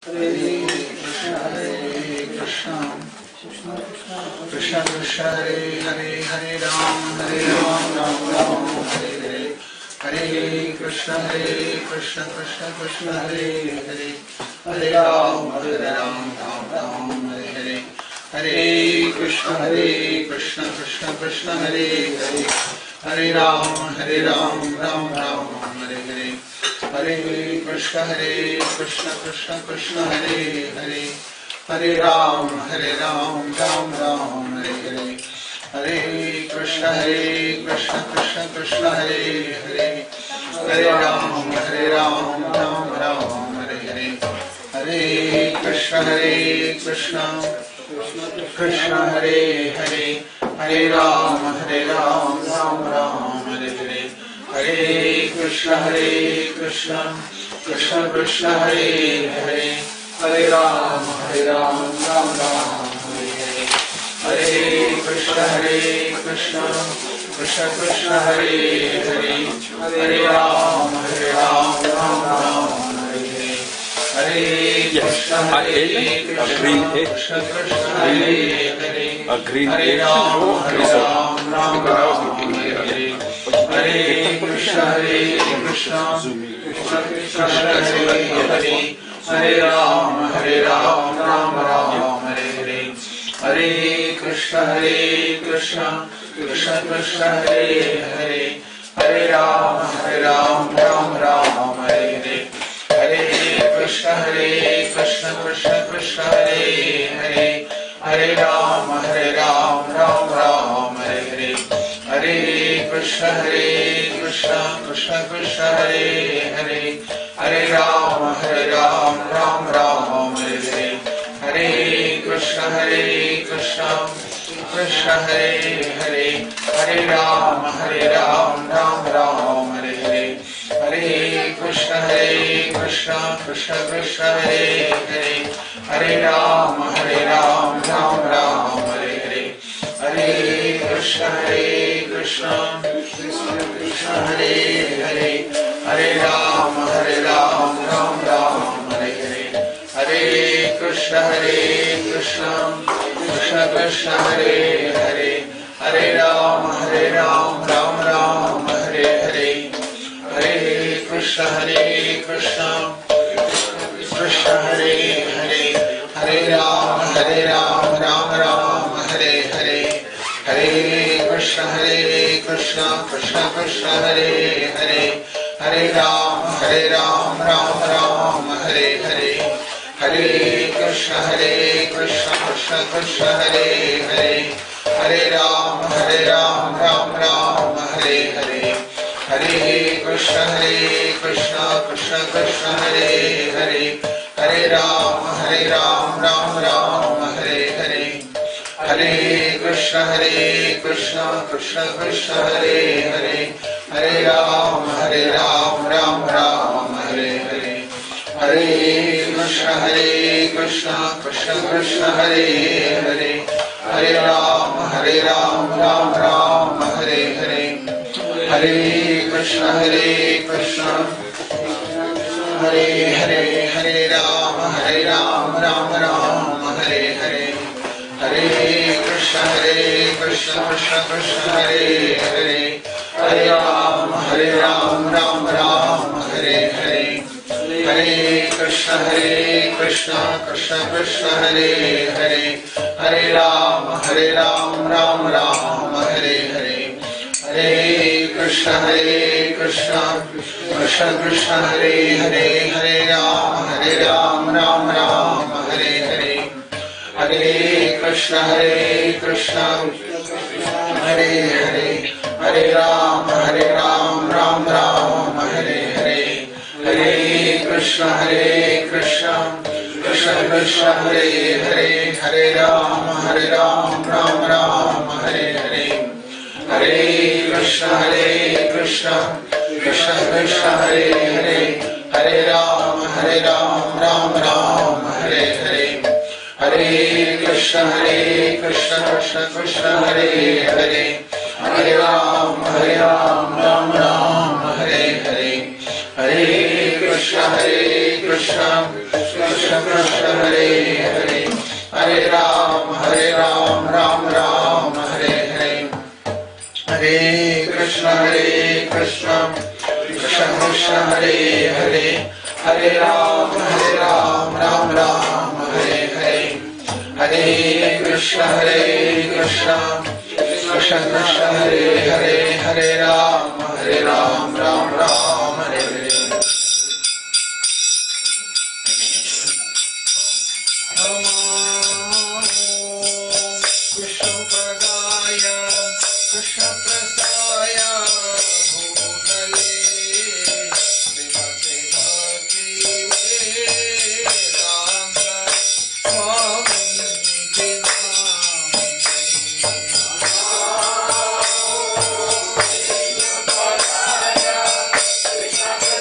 Hare Krishna, Krishna Krishna Hare Hare, Hare Ram, Ram Ram, Hare Hare, Hare Krishna, Krishna Krishna Hare Hare, Hare Ram, Ram Ram, Hare Hare, Hare Krishna, Krishna Krishna Hare Hare, Hare Ram, Ram Ram, Hare Hare. Hare Krishna, Krishna Krishna Hare Hare, Hare Ram, Ram Ram, Hare Hare, Hare Krishna, Krishna Krishna Hare Hare, Hare Ram, Ram Ram, Hare Hare, Hare Krishna, Krishna Hare Hare, Hare Ram, Ram Ram, Hare Hare. Hare Krishna, Krishna Krishna Hare Hare, Hare Ram, Ram Ram, Hare Hare, Hare Krishna, Krishna Krishna Hare Hare, Hare Ram, Ram Ram, Hare Hare, Hare Krishna, Krishna Krishna Hare Hare, Hare Ram, Ram Ram, Hare Hare. Hare Krishna, Krishna Krishna Hare Hare, Hare Ram, Ram Ram, Hare Hare, Hare Krishna, Krishna Krishna Hare Hare, Hare Ram, Ram Ram, Hare Hare, Hare Krishna, Krishna Hare Hare, Hare Ram, Ram Ram, Hare Hare, Hare Krishna, Krishna Krishna Hare Hare, Hare Ram, Ram Ram, Hare Hare, Hare Krishna, Krishna Hare Hare, Hare Ram, Ram Ram, Hare Hare, Hare Krishna, Krishna Krishna Hare Hare, Hare Ram, Ram Ram, Hare Hare, Hare Krishna, Krishna Krishna Hare Hare, Hare Ram, Ram Ram, Hare Hare, Hare Krishna, Krishna Krishna Hare Hare, Hare Ram, Ram Ram, Hare Hare, Hare Krishna, Krishna Krishna Hare Hare, Hare Ram, Ram Ram, Hare Hare, Hare Krishna, Krishna Krishna Hare Hare, Hare Ram, Ram Ram, Hare Hare, Hare Krishna, Krishna Krishna Hare Hare, Hare Ram, Ram Ram, Hare Hare, Hare Krishna, Krishna Krishna Hare Hare, Hare Ram, Ram Ram, Hare Hare, Hare Krishna, Krishna Krishna Hare Hare, Hare Ram, Ram Ram, Hare Hare, Hare Krishna, Krishna Krishna Hare Hare, Hare Ram, Ram Ram, Hare Hare, Hare Krishna, Hare Hare, Hare Ram, Ram Ram, Hare Hare, Hare Krishna, Krishna Hare Hare, Hare Ram, Ram Ram, Hare Hare, Hare Krishna, Krishna Hare Hare, Hare Ram, Ram Ram, Hare Hare, Hare Krishna, Krishna Hare Hare, Hare Ram, Ram Ram, Hare Hare, Hare Krishna, Hare Hare, Hare Ram, Ram Ram, Hare Hare, Hare Krishna, Krishna Krishna Hare Hare, Hare Ram, Ram Ram, Hare Hare, Hare Krishna, Krishna Krishna Hare Hare, Hare Ram, Ram Ram, Hare Hare, Hare Krishna, Krishna Hare Hare, Hare Ram, Ram Ram, Hare Hare, Hare Krishna, Krishna Krishna Krishna Hare Hare Hare Ram Ram Ram Hare Hare Hare Krishna Krishna Krishna Krishna Hare Hare Hare Ram Ram Ram Hare Hare Hare Krishna Krishna Krishna Krishna Hare Hare Hare Ram Ram Ram Hare Hare Krishna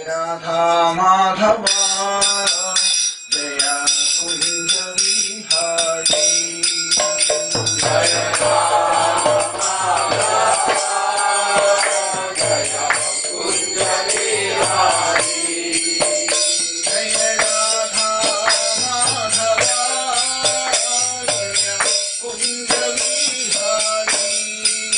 Radha Madhav जय कुंज विहारी जय राधा माधव जय कुंज विहारी जय राधा माधव जय कुंज विहारी जय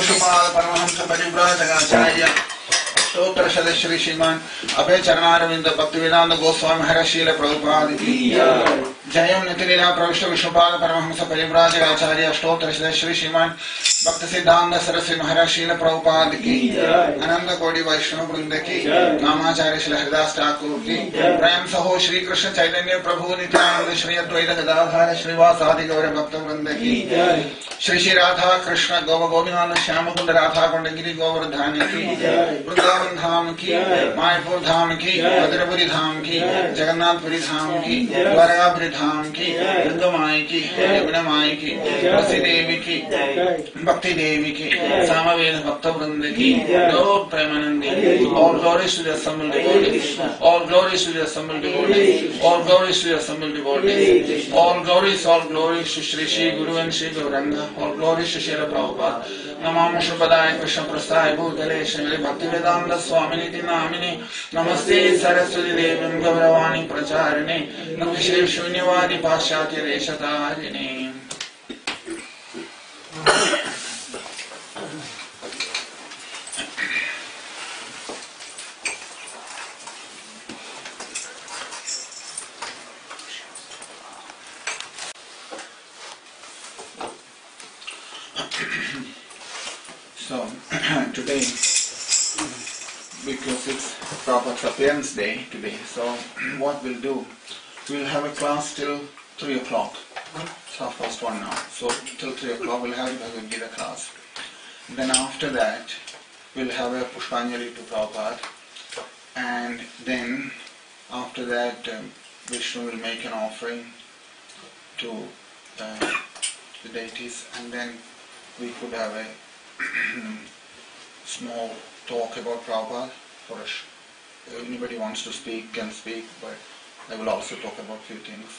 विष्णुपाद परमहंस परिव्राजकाचार्य स्तोत्र सदस्य श्री श्रीमान अभय चरणारविंद भक्तिवेदांत गोस्वामी महाराज श्रील प्रभुपाद की जयम नितिलीला प्रविष्ट विष्णुपाद परमहंस परिव्राजकाचार्य स्तोत्र सदस्य श्री श्रीमान भक्त सिद्धांत सरस्वती महाराज श्रील प्रभुपाद की अनंत कोटि वैष्णव वृंद की नामाचार्य श्री हरिदास ठाकुर की प्रेम सहो श्री कृष्ण चैतन्य प्रभु नित्यानंद श्री अद्वैत गदाधर श्रीवासादि गौर भक्त वृंद की श्री श्री राधा कृष्ण गौ गोविंद श्याम कुंड राधा कुंडगिरी गोवर्धन की वृंदावन धाम की मायापुर धाम की मधुरपुरी धाम की जगन्नाथपुरी धाम की द्वारकापुरी धाम की गंगामाई की यमुना माई की तुलसी देवी की भक्ति देवी की सामवेद भक्त वृंद की Lord Premanandi, all glories to the assembled devotees, all glories to the assembled devotees, all glories to the assembled devotees, all glories to Shri Shri Guru and Shri Gauranga, all glories to Srila Prabhupada. Namam Shubhadaya Krishna Prasthaya Bhutale Shri Bhaktivedanta Swaminiti Namini Namaste Saraswati Devim Gauravani Pracharine Namaste Shunyavadi Pashyatya Reshatarine. So, today, because it's Prabhupada's appearance day today, so what we'll do, we'll have a class till 3 o'clock. It's 1:30 now. So, till 3 o'clock we'll have a Gita class. Then after that, we'll have a Pushpanjali to Prabhupada. And then, after that, Vishnu will make an offering to the deities. And then we could have a small talk about Prabhupada. For anybody wants to speak can speak, but I will also talk about few things.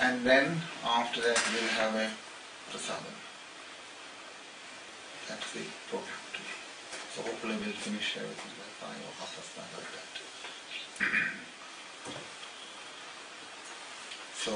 And then after that we'll have a prasadam. That's the program today. So hopefully we'll finish everything by 5 or 5:30 like that. So,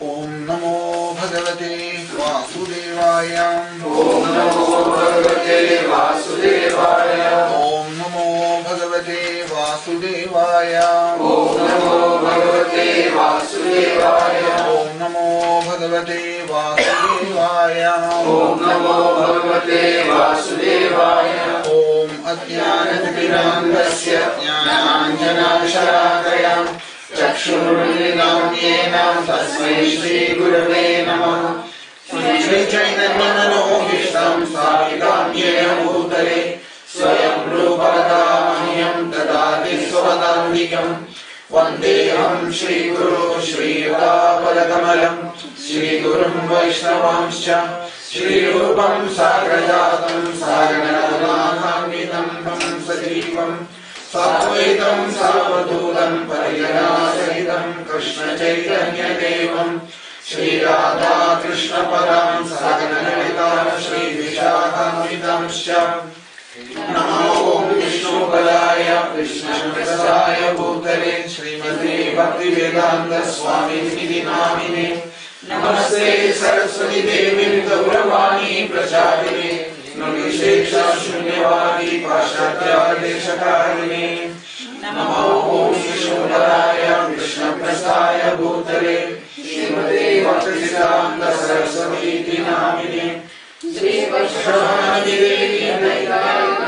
Om Namo Bhagavate Vasudevaya. Om Namo Bhagavate Vasudevaya. Om Namo Bhagavate Vasudevaya. Om Namo Bhagavate Vasudevaya. Om Namo Bhagavate Vasudevaya. Om Namo Bhagavate Vasudevaya. Om Ajnanatirandasya Jnananjanashalakaya Chakshurmilitam Yena Tasmai Shri Gurave Namah. Shri Chaitanya-Manobhishtam Sthapitam Yena Bhutale Swayam Rupa-Mahyam Dadati Swadantikam Vandeham Shri Guru Shri Yuta-Padakamalam Shri Gurum Vaishnavamscha Shri Rupam Sagrajatam Saganadhanamritam Tam Sajivam Satvaitam Sarvadutam Pariyanasahitam Krishna Chaitanya Devam Shri Radha Krishna Param Saganadhanita Shri Vishakhamritamscha Namo Om Vishnu Padaya Krishna Prasaya Bhutale Srimati Bhaktivedanta Swami Nidhi Namine Namaste Saraswati Devi Gauravani Pracharine Nirvishesha Shunyavadi Pashyatya Deshakarine Namo Om Vishnu Padaya Krishna Prasthaya Bhutale Srimati Bhaktivedanta Saraswati Namine Shri Vaishnavani Devi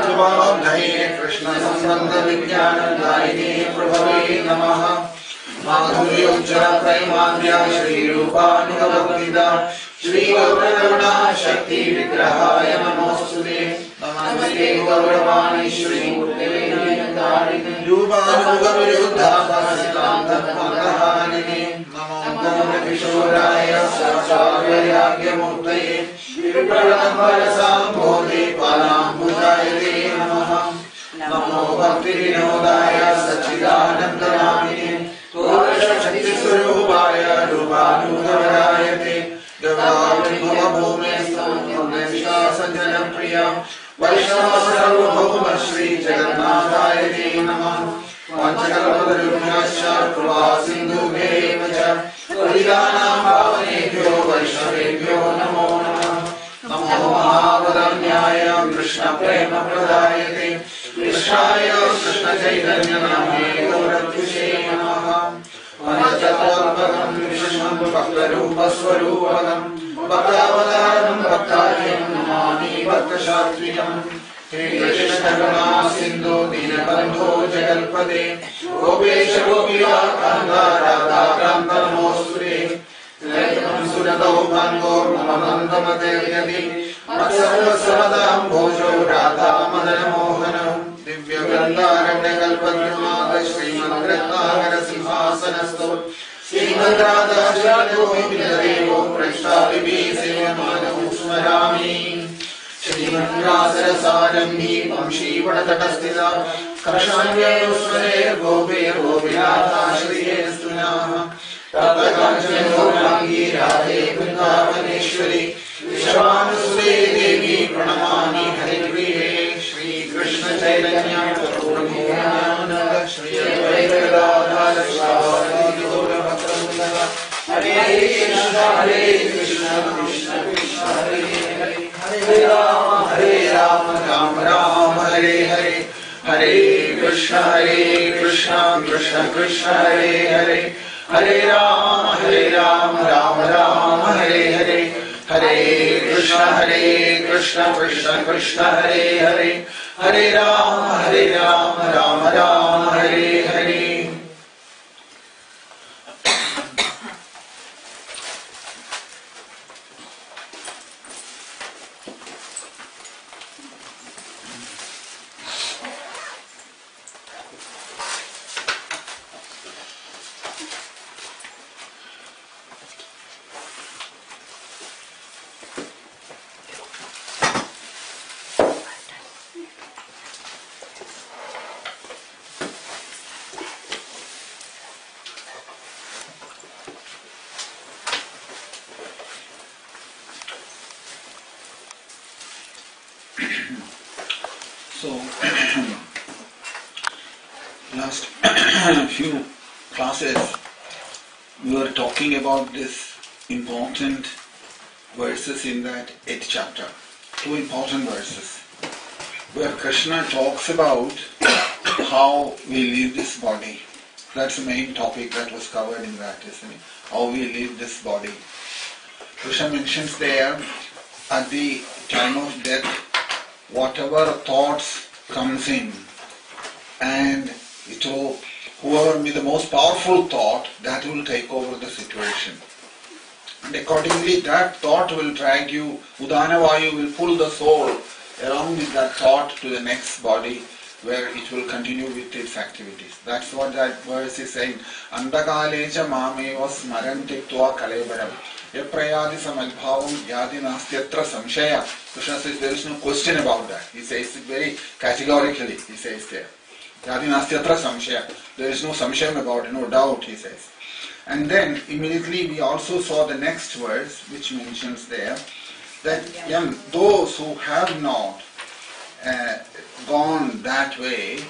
Jubabdhaye Krishna Sambandha Vijnana Daine Prabhave Namaha Madhurya Praimadhya Shri Rupanugabhaktida Shri Gaurakaruna Shakti Vigrahaya Namostute Namaste Gauravani Shri Murtele Nayantarine Rupanugabharuddha Bhasitanta Pantahanine Namo Gaura Kishoraya Sacharya Murtaye Vipradanvarasambodhi Palambujaye Namaha Namo Bhakti Vinodaya Sachidanandamine Shakti Swarupaya Rupanugabharayate Gavavri Bhume Samyamnesha Sanjana Priya Vaishnava Sarvabhauma Shri Jagannathaye Namah Vanchakalpatarubhyascha Kripa Sindhubheva Paridanam Bhavanebhyo Vaishnavebhyo Namo Namah Namo Mahavada Chaitanyaya Krishna Prema Pradayate Krishnaaya Krishna Chaitanya Namane Gauratushe Namaha Anantapakam Vishnam Bhaktarupa Swarupakam Bhaktavataram Bhaktaryam Namani Bhaktashatriyam He Krishna Karuna Sindhu Dinabandho Jagalpade Gopesha Gopika Kanda Radha Kanda Namosture Lekam Surado Bango Mamamandamate Yadi Matsarva Samadam Bhojo Radha Madana Mohanam Divya Gandaranya Kalpadramada Srimad Ratnagara Simhasanastu Srimad Radha Shradovidadevo Prashtavivi Sevamanahu Smarami Srimad Rasarasarambhi Vamshi Vadatatastida Krishnaye Usmare Gope Gopinatha Shriye Stunaha Tata Kanchana Gaurangi Radhe Vrindavaneshwari Vishwanusure Devi Pranamami Haripriye Shri Krishna Chaitanya Prabhu Nityananda Shri Advaita Gadadhara Shri Gaura Bhakta Hare Krishna Krishna Krishna Hare Hare Hare Rama Rama Rama Hare Hare Hare Krishna Krishna Krishna Hare Hare Hare Rama Rama Rama Hare Hare Hare Krishna Krishna Krishna Hare Hare Hare Rama Rama Rama Hare Hare. So, last few classes we were talking about this important verses in that 8th chapter. Two important verses where Krishna talks about how we leave this body. That's the main topic that was covered in that, isn't it? How we leave this body. Krishna mentions there at the time of death, whatever thoughts comes in, and it will, whoever be the most powerful thought, that will take over the situation. And accordingly, that thought will drag you, Udana Vayu will pull the soul along with that thought to the next body, where it will continue with its activities. That's what that verse is saying. Andakalecha mameva smarantiktva kalevaram. Yaprayadi samadbhavam yadi nastyatra samshaya. Krishna says there is no question about that. He says it very categorically. He says there. Yadi nastyatra samshaya. There is no samshayam about it, no doubt, he says. And then immediately we also saw the next verse which mentions there that those who have not gone that way,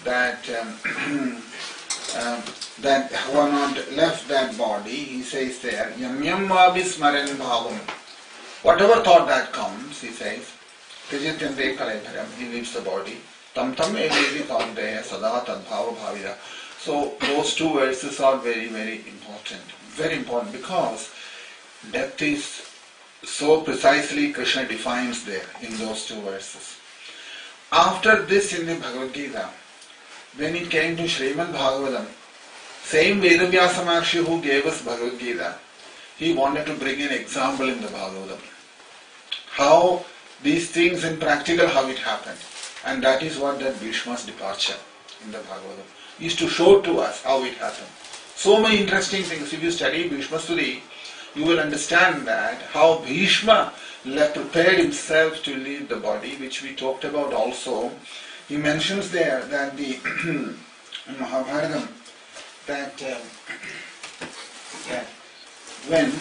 that that who have not left that body, he says there, yam yam vabhismaran bhavam. Whatever thought that comes, he says, Tijityante kalebharam, he leaves the body. Tam tam evevi taudaya sada tadbhava bhavira. So those two verses are very, very important. Very important because death is so precisely Krishna defines there in those two verses. After this in the Bhagavad Gita, when it came to Srimad Bhagavatam, same Vedavyasa Maharshi who gave us Bhagavad Gita, he wanted to bring an example in the Bhagavatam. How these things in practical, how it happened. And that is what that Bhishma's departure in the Bhagavatam is to show to us how it happened. So many interesting things. If you study Bhishma Suri, you will understand that how Bhishma prepared himself to leave the body, which we talked about also. He mentions there that the in Mahabharatam that when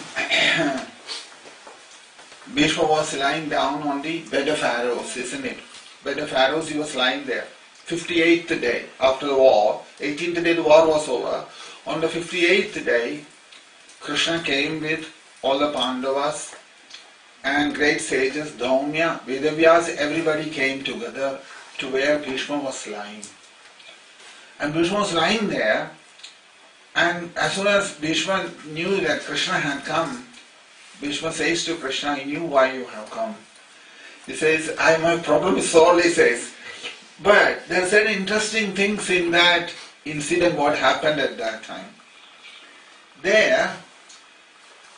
Bhishma was lying down on the bed of arrows, isn't it? Bed of arrows, he was lying there. 58th day after the war, 18th day the war was over. On the 58th day, Krishna came with all the Pandavas and great sages, Dhaumya, Vedavyas, everybody came together to where Bhishma was lying. And Bhishma was lying there, and as soon as Bhishma knew that Krishna had come, Bhishma says to Krishna, he knew why you have come. He says, my problem is solved, he says. But there are certain interesting things in that incident, what happened at that time. There,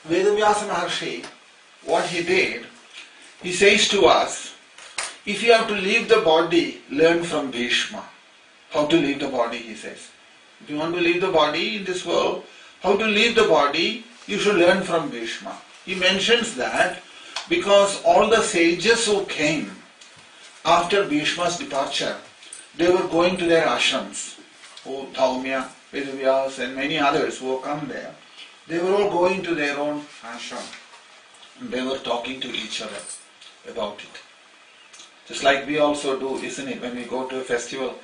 Vedavyasa Maharshi, what he did, he says to us, if you have to leave the body, learn from Bhishma. How to leave the body, he says. If you want to leave the body in this world, how to leave the body, you should learn from Bhishma. He mentions that because all the sages who came after Bhishma's departure, they were going to their ashrams. Dhaumya, Vedavyas and many others who have come there. They were all going to their own ashram. And they were talking to each other about it. Just like we also do, isn't it? When we go to a festival,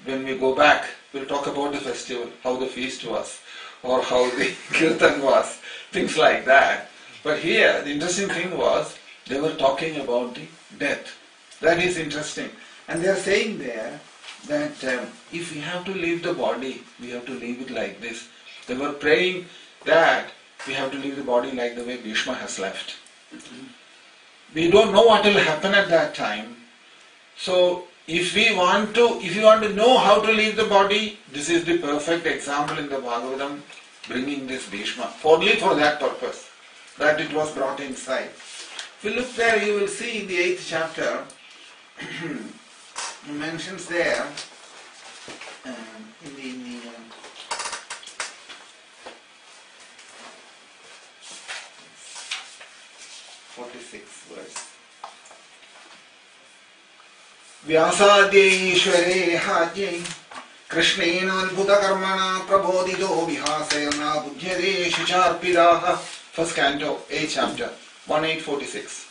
when we go back, we'll talk about the festival, how the feast was, or how the kirtan was, things like that. But here, the interesting thing was, they were talking about the death. That is interesting. And they are saying there that if we have to leave the body, we have to leave it like this. They were praying that we have to leave the body like the way Bhishma has left. We don't know what will happen at that time. So if you want to know how to leave the body, this is the perfect example in the Bhagavatam, bringing this Bhishma, only for that purpose, that it was brought inside. If you look there, you will see in the 8th chapter, he mentions there, in the 46th verse. Vyasadye Ishware Hadyai Krishnena Adbhuta Karmana Prabodhido Vihasayana Buddhyade Shicharpidaha. First canto, 8th chapter, 1846.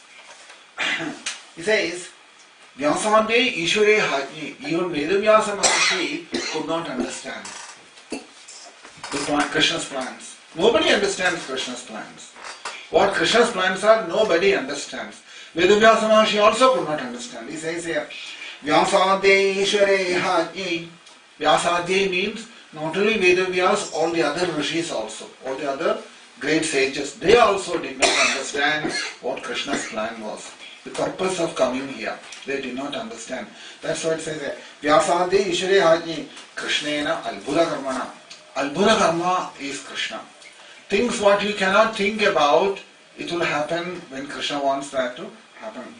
He says, Vyasadye Ishware Hadyai. Even Vedavyasa Maharshi could not understand Krishna's plans. Nobody understands Krishna's plans. What Krishna's plans are, nobody understands. Vedavyasa Maharshi also could not understand. He says here, Vyasadye Ishware Hadyai. Vyasadye means not only Vedavyas, all the other rishis also, all the other great sages, they also did not understand what Krishna's plan was. The purpose of coming here, they did not understand. That's what it says there. Vyasadye Ishware Hadyai Krishnena Albhuta Karmana. Albhuta Karma is Krishna. Things what you cannot think about, it will happen when Krishna wants that to happen.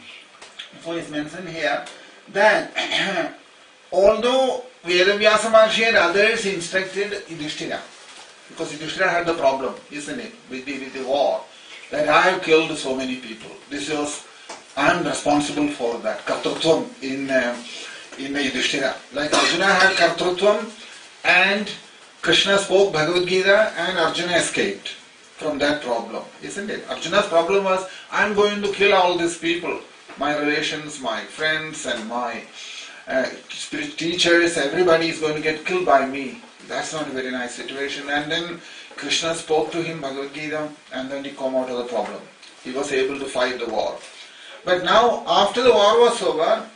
So it's mentioned here that although Vedavyasa Maharshi and others instructed Yudhishthira, because Yudhishthira had the problem, isn't it, with the war, that I have killed so many people. I am responsible for that. Kartrutvam in Yudhishthira. Like Arjuna had Kartrutvam and Krishna spoke Bhagavad Gita and Arjuna escaped from that problem, isn't it? Arjuna's problem was, I am going to kill all these people. My relations, my friends and my spirit teachers, everybody is going to get killed by me. That's not a very nice situation. And then Krishna spoke to him Bhagavad Gita and then he came out of the problem. He was able to fight the war. But now, after the war was over,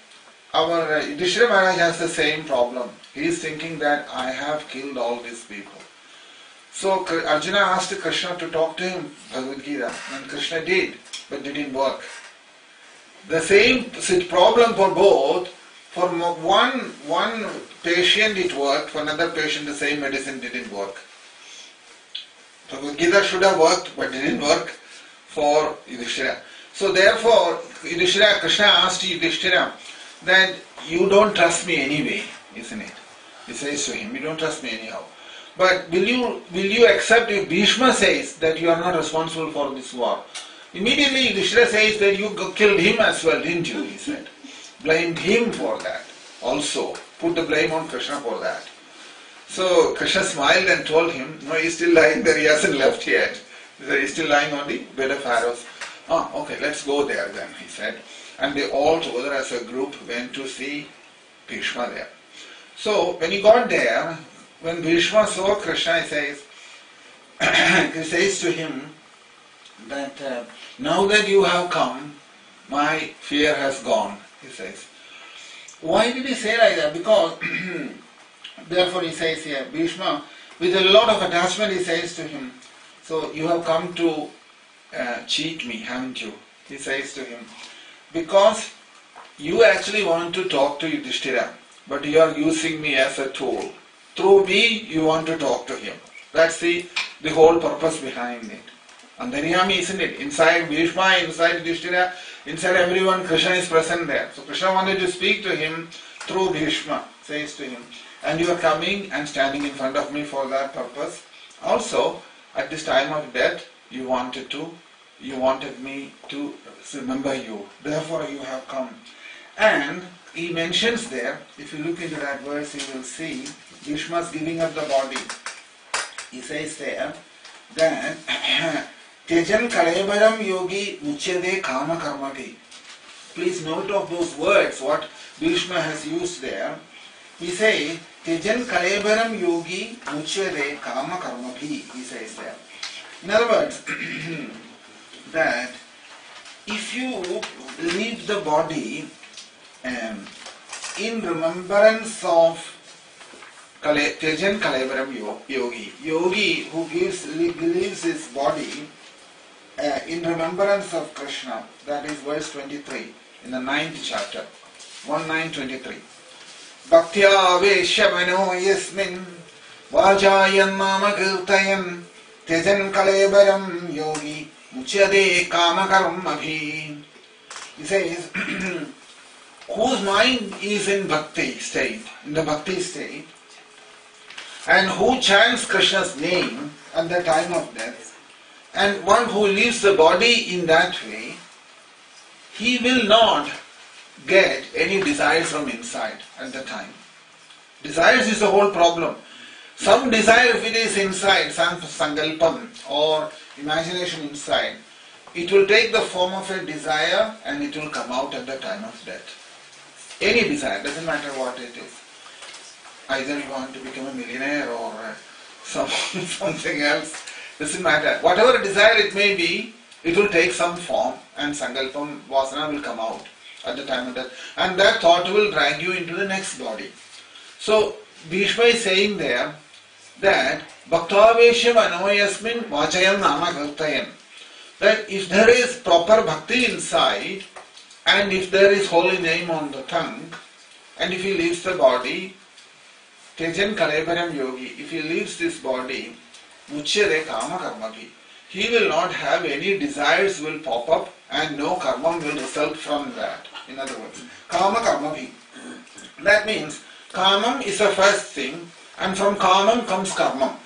our Yudhishthira Maharaj has the same problem. He is thinking that I have killed all these people. So Arjuna asked Krishna to talk to him Bhagavad Gita, and Krishna did, but it didn't work. The same problem for both. For one patient it worked, for another patient the same medicine didn't work. Bhagavad Gita should have worked, but it didn't work for Yudhishthira. So therefore, Krishna asked Yudhishthira that you don't trust me anyway, isn't it? He says to him, you don't trust me anyhow. But will you accept if Bhishma says that you are not responsible for this war? Immediately Yudhishthira says that you killed him as well, didn't you? He said. Blamed him for that also. Put the blame on Krishna for that. So Krishna smiled and told him, no, he's still lying there, he hasn't left yet. He's still lying on the bed of arrows. Okay, let's go there then, he said. And they all together as a group went to see Bhishma there. So when he got there, when Bhishma saw Krishna, he says to him that now that you have come, my fear has gone, he says. Why did he say like that? Because, therefore he says here, Bhishma, with a lot of attachment he says to him, so you have come to cheat me, haven't you? He says to him, because you actually want to talk to Yudhishthira, but you are using me as a tool. Through me, you want to talk to him. That's the whole purpose behind it. Antaryami, isn't it? Inside Bhishma, inside Yudhishthira, inside everyone, Krishna is present there. So Krishna wanted to speak to him through Bhishma, says to him, and you are coming and standing in front of me for that purpose. Also, at this time of death, you wanted me to remember you. Therefore, you have come. And he mentions there, if you look into that verse, you will see Bhishma's giving up the body. He says there that Tejan Kalebaram Yogi Muchade Kama Karmati. Please note of those words, what Bhishma has used there. He says, Tejan Kalebaram Yogi Muchade Kama Karmati, he says there. In other words, that if you leave the body in remembrance of Tejan Kalebaram Yogi who leaves his body in remembrance of Krishna, that is verse 23 in the 9th chapter, 1:9:23. Bhaktya veshamano yasmin vajayan nama kirtayan Tejan Kalebaram Yogi Muchade Kama Karmabhi. He says, whose mind is in bhakti state, in the bhakti state, and who chants Krishna's name at the time of death, and one who leaves the body in that way, he will not get any desires from inside at the time. Desires is the whole problem. Some desire, if it is inside, some sankalpam or imagination inside, it will take the form of a desire and it will come out at the time of death. Any desire, doesn't matter what it is. Either you want to become a millionaire or something else, doesn't matter. Whatever desire it may be, it will take some form and sankalpam, vasana will come out at the time of death. And that thought will drag you into the next body. So Bhishma is saying there that Bhaktavesham anoyasmin vachayam nama kartayan. That if there is proper bhakti inside, and if there is holy name on the tongue, and if he leaves the body, Tejan Kalebaram Yogi, if he leaves this body, Muchyade Kama Karmabhi, he will not have any desires will pop up and no karma will result from that. In other words, Kama Karmabhi. That means Kamam is the first thing, and from Kamam comes Karmam.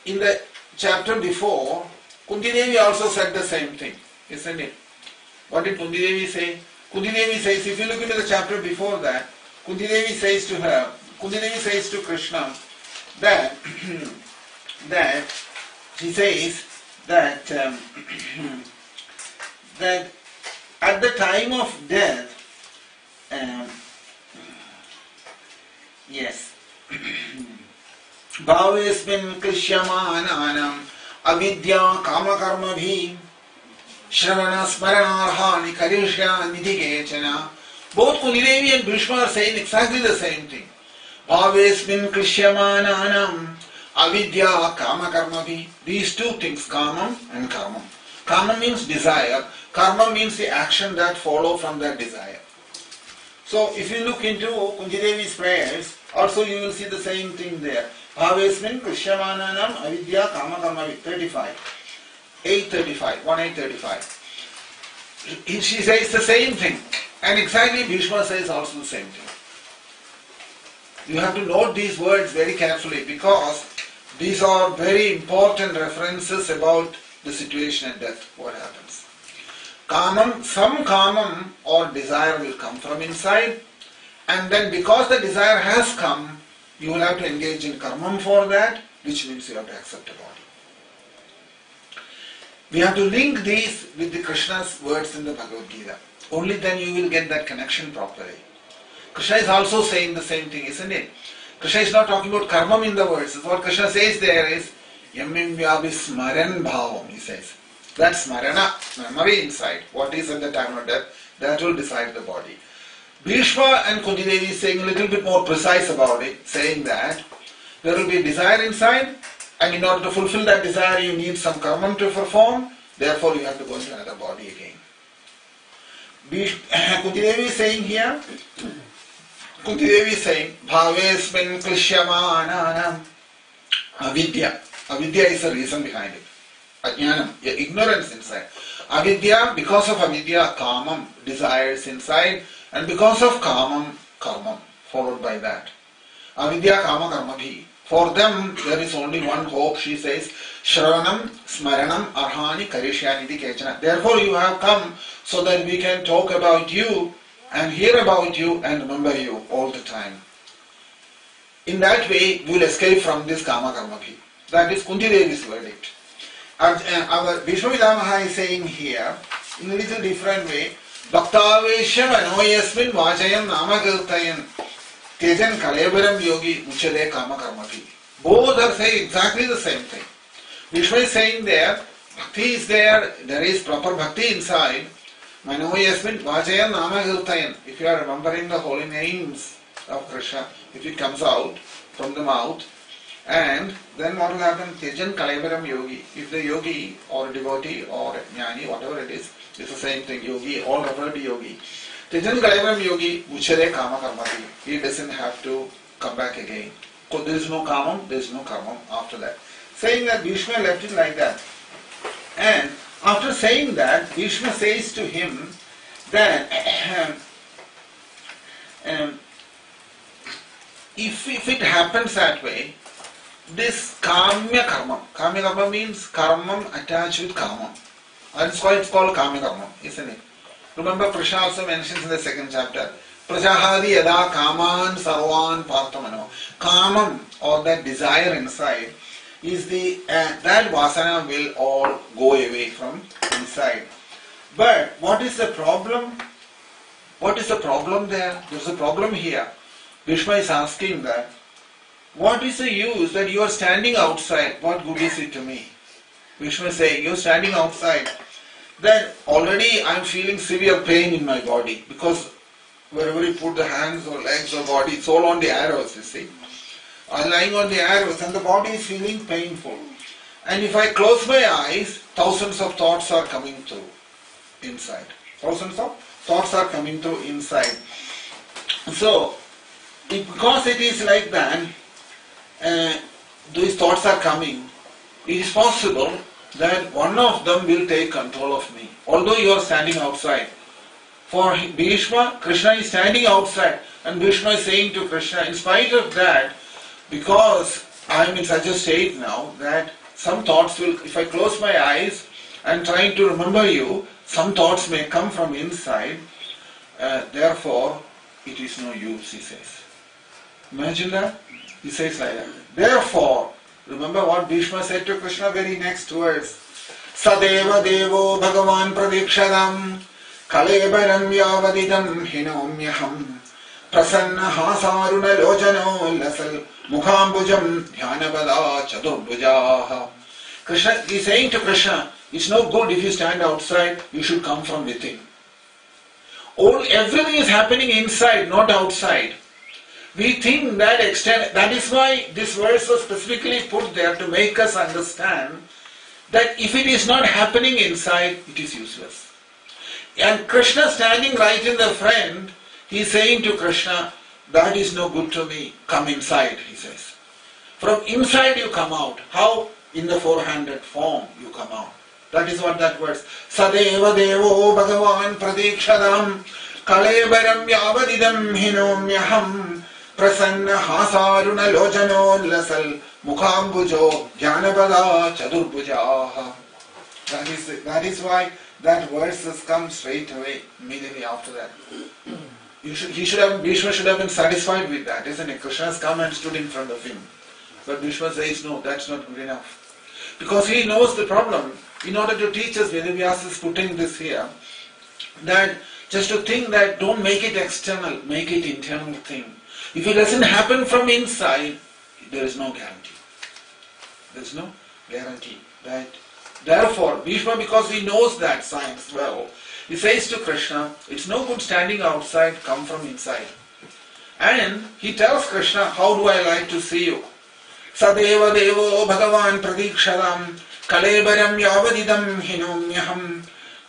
In the chapter before, Kunti Devi also said the same thing, isn't it? What did Kunti Devi say? Kunti Devi says, if you look into the chapter before that, Kunti Devi says to Krishna that she says that that at the time of death, yes, Bhavesmin Krishyamananam Avidya Kama Karmabhi Shravana Smaranarhani Karishya Nidhigechana. Both Kunti Devi and Bhishma are saying exactly the same thing. Bhavesmin Krishyamananam Avidya Kama Karmabhi. These two things, Kamam and Karmam. Kama means desire. Karma means the action that follow from that desire. So if you look into Kunti Devi's prayers, also you will see the same thing there. Bhavesmin Krishyamananam Avidya Kama Karmabhi. 1835. She says the same thing. And exactly Bhishma says also the same thing. You have to note these words very carefully because these are very important references about the situation at death, what happens. Kamam, some kamam or desire will come from inside, and then because the desire has come, you will have to engage in karmam for that, which means you have to accept a body. We have to link these with the Krishna's words in the Bhagavad Gita. Only then you will get that connection properly. Krishna is also saying the same thing, isn't it? Krishna is not talking about karmam in the words. What Krishna says there is Yamim Vyabhismaran Bhavam, he says. That smarana, memory inside, what is at the time of death, that will decide the body. Bhishma and Kunti Devi is saying a little bit more precise about it, saying that there will be a desire inside, and in order to fulfill that desire you need some karma to perform, therefore you have to go into another body again. Kunti Devi is saying here, Kunti Devi is saying, Bhavesmin Klishyamananam Avidya. Avidya is the reason behind it. Ajnanam, ignorance inside. Avidya, because of avidya, kamam, desires inside, and because of kamam, karmam, followed by that. Avidya, kama, karma, bhi. For them, there is only one hope, she says, Shravanam, Smaranam, Arhani, Karishyaniti, Kechana. Therefore, you have come so that we can talk about you and hear about you and remember you all the time. In that way, we will escape from this kama, karma, bhi. That is Kunti Devi's verdict. Our Bhishma Pitamaha is saying here, in a little different way, Bhaktaveshya Manoyasmin Vajayam Namakirtayan Tejan Kalebaram Yogi Uchade Kama Karmati. Both are saying exactly the same thing. Bhishma is saying there, Bhakti is there is proper Bhakti inside. Manoyasmin Vajayam Namakirtayan. If you are remembering the holy names of Krishna, if it comes out from the mouth, and then what will happen? Tejan Kalebaram Yogi. If the yogi or a devotee or a jnani, whatever it is, it's the same thing. Yogi, all refer to yogi. Tejan Kalebaram Yogi, Uchare Kama Karmati. He doesn't have to come back again. So there is no kamam, there is no karmam after that. Saying that, Bhishma left it like that. And after saying that, Bhishma says to him that if it happens that way, this kamya karma means karma attached with kama. That's why it's called kamya karma, isn't it? Remember, Krishna also mentions in the second chapter, Prajahadi yada kaman sarvan parthamano. Kamam, or that desire inside, is that vasana will all go away from inside. But what is the problem? What is the problem there? There's a problem here. Bhishma is asking that, what is the use that you are standing outside? What good is it to me? Bhishma is saying, you are standing outside. Then already I am feeling severe pain in my body, because wherever you put the hands or legs or body, it's all on the arrows, you see. I'm lying on the arrows and the body is feeling painful. And if I close my eyes, thousands of thoughts are coming through inside. Thousands of thoughts are coming through inside. So, because it is like that, these thoughts are coming, it is possible that one of them will take control of me. Although you are standing outside. For Bhishma, Krishna is standing outside, and Bhishma is saying to Krishna, in spite of that, because I am in such a state now that some thoughts will, if I close my eyes and trying to remember you, some thoughts may come from inside, therefore it is no use, he says. Imagine that? He says like that. Therefore, remember what Bhishma said to Krishna, very next words. Sadeva devo bhagavan pradikshadam kalebaram yavadidam hinomyaham prasanna hasaruna lojano lasal mukhambujam dhyanabada chadurbujaha. Krishna is saying to Krishna, it's no good if you stand outside, you should come from within. Everything is happening inside, not outside. We think that extent, that is why this verse was specifically put there to make us understand that if it is not happening inside, it is useless. And Krishna standing right in the front, he is saying to Krishna, that is no good to me, come inside, he says. From inside you come out. How? In the four-handed form you come out. That is what that verse. Sadeva devo bhagavan pradikshadam kalebaram yavadidam hinomyaham prasanna hasaruna lojano lasal mukhambujo jnanabada chadurbujaha. That is why that verse has come straight away, immediately after that. Bhishma should have been satisfied with that, isn't it? Krishna has come and stood in front of him. But Bhishma says, no, that's not good enough. Because he knows the problem. In order to teach us, Vedavyasa is putting this here, that just to think that don't make it external, make it internal thing. If it doesn't happen from inside, there is no guarantee. There is no guarantee that Therefore, Bhishma, because he knows that science well, he says to Krishna, it's no good standing outside, come from inside. And he tells Krishna, how do I like to see you? Sadeva Devo Bhagavan Pradiksharam Kalebaram Yavadidam Hinomyaham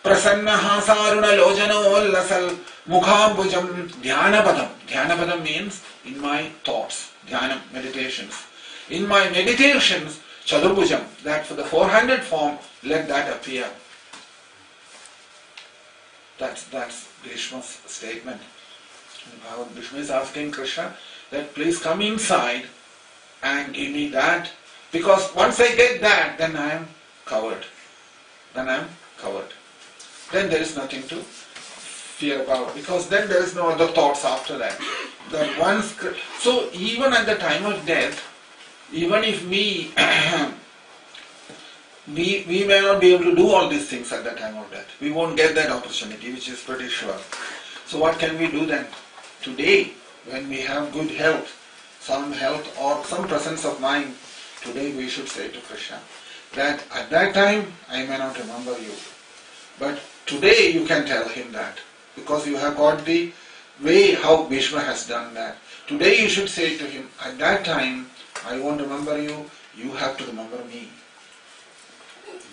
Prasannaha Saruna Lojano Lasal Mukhambujam Dhyanabadam. Dhyanabadam means in my thoughts, Dhyanam, meditations. In my meditations, Chadurbhujam, that for the 400 form, let that appear. That's Bhishma's statement. Bhishma is asking Krishna that please come inside and give me that, because once I get that, then I am covered. Then there is nothing to fear about, because then there is no other thoughts after that. So even at the time of death, even if we may not be able to do all these things at the time of death. We won't get that opportunity, which is pretty sure. So what can we do then? Today, when we have good health, sound health or some presence of mind, today we should say to Krishna that at that time I may not remember you. But today you can tell him that, because you have got the way how Bhishma has done that. Today you should say to him, at that time I won't remember you, you have to remember me.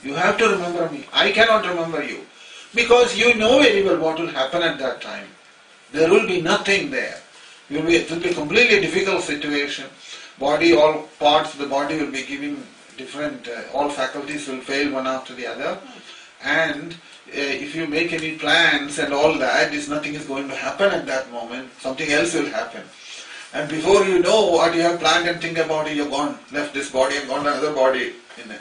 You have to remember me. I cannot remember you. Because you know very well what will happen at that time. There will be nothing there. It will be a completely difficult situation. Body, all parts of the body will be giving different, all faculties will fail one after the other. And if you make any plans and all that, nothing is going to happen at that moment. Something else will happen. And before you know what you have planned and think about it, you're gone, left this body and gone to another body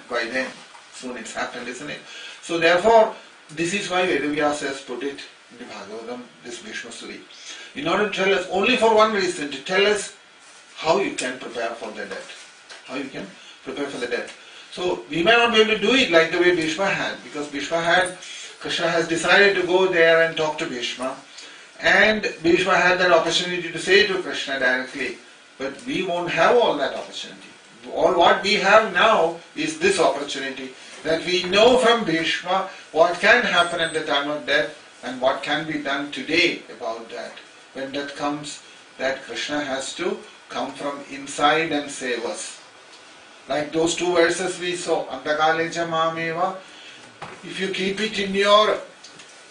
by then. Soon it's happened, isn't it? So therefore, this is why Vedavyasa has put it in the Bhagavatam, this Bhishma Stuti. In order to tell us, only for one reason, to tell us how you can prepare for the death. How you can prepare for the death. So we may not be able to do it like the way Bhishma had, because Krishna has decided to go there and talk to Bhishma. And Bhishma had that opportunity to say to Krishna directly. But we won't have all that opportunity. All what we have now is this opportunity, that we know from Bhishma what can happen at the time of death and what can be done today about that. When death comes, that Krishna has to come from inside and save us. Like those two verses we saw, Antakalecha Mameva, if you keep it in your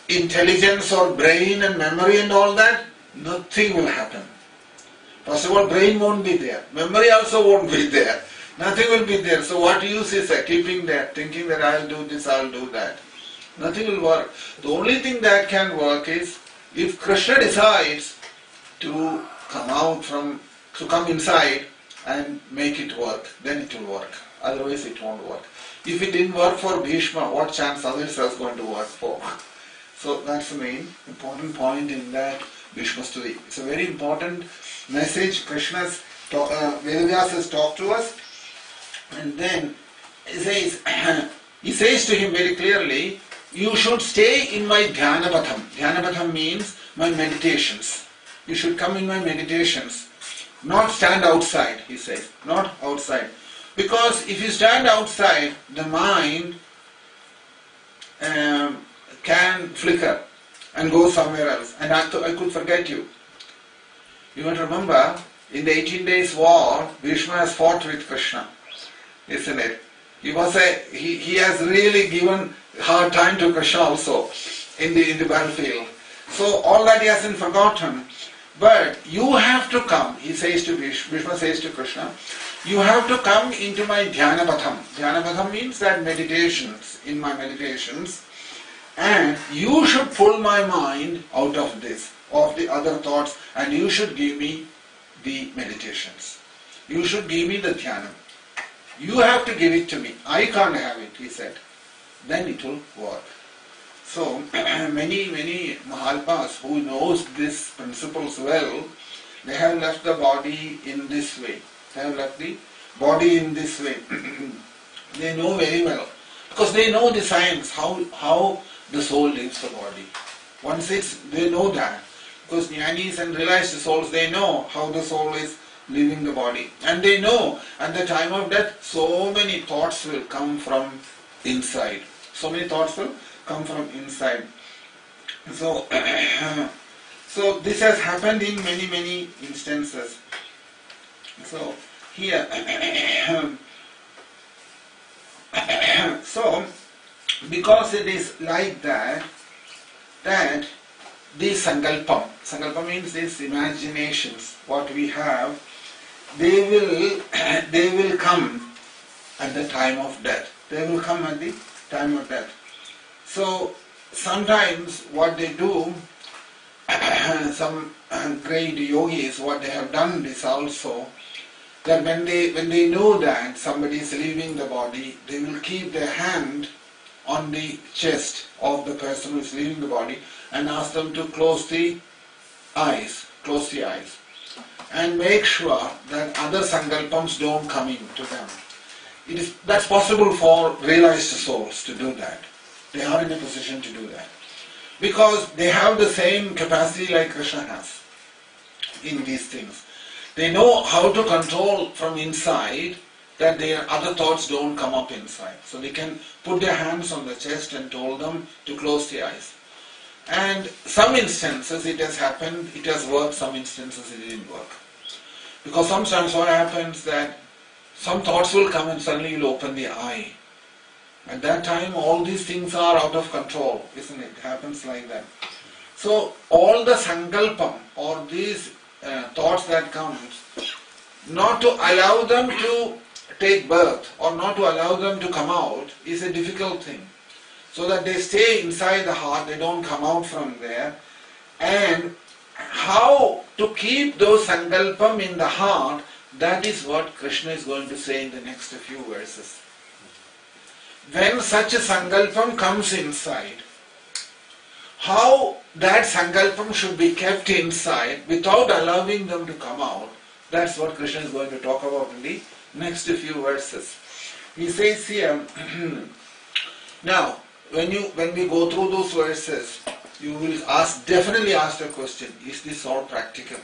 intelligence or brain and memory and all that, nothing will happen. First of all, brain won't be there. Memory also won't be there. Nothing will be there. So what use is keeping there, thinking that I'll do this, I'll do that. Nothing will work. The only thing that can work is if Krishna decides to come inside and make it work, then it will work. Otherwise it won't work. If it didn't work for Bhishma, what chance others are going to work for? So that's the main important point in that Bhishma Stuti. It's a very important message Krishna's Vedavyasa has talked to us. And then he says to him very clearly, you should stay in my Dhyanapatham. Dhyanapatham means my meditations. You should come in my meditations. Not stand outside, he says. Not outside. Because if you stand outside, the mind can flicker and go somewhere else. And I could forget you. You want to remember, in the 18 days war, Bhishma has fought with Krishna. Isn't it? He has really given hard time to Krishna also in the battlefield. So all that he hasn't forgotten. But you have to come, he says to Bhishma says to Krishna, you have to come into my Dhyanapatham. Dhyanapatham means that meditations, in my meditations, and you should pull my mind out of this, of the other thoughts, and you should give me the meditations. You should give me the Dhyanam. You have to give it to me. I can't have it, he said. Then it will work. So, many Mahalpas who knows these principles well, they have left the body in this way. They have left the body in this way. They know very well. Because they know the science, how the soul leaves the body. They know that. Because jnanis and realized souls, they know how the soul is leaving the body. And they know at the time of death, so many thoughts will come from inside. So many thoughts will come from inside. So, so this has happened in many instances. So here, so because it is like that, that these sankalpa means these imaginations, what we have, they will come at the time of death. They will come at the time of death. So sometimes what they do, some great yogis, what they have done is also that when they know that somebody is leaving the body, they will keep their hand on the chest of the person who is leaving the body and ask them to close the eyes, and make sure that other sankalpams don't come into them. That's possible for realized souls to do that. They are in a position to do that. Because they have the same capacity like Krishna has in these things. They know how to control from inside that their other thoughts don't come up inside. So they can put their hands on the chest and told them to close the eyes. And some instances it has happened, it has worked, some instances it didn't work. Because sometimes what happens that some thoughts will come and suddenly you'll open the eye. At that time all these things are out of control, isn't it? It happens like that. So all the sankalpam or these thoughts that comes, not to allow them to take birth or not to allow them to come out is a difficult thing. So that they stay inside the heart, they don't come out from there. And how to keep those sankalpam in the heart, that is what Krishna is going to say in the next few verses. When such a sankalpam comes inside, how that sankalpam should be kept inside without allowing them to come out, that's what Krishna is going to talk about in the next few verses. He says here, now when we go through those verses, you will definitely ask the question, is this all practical?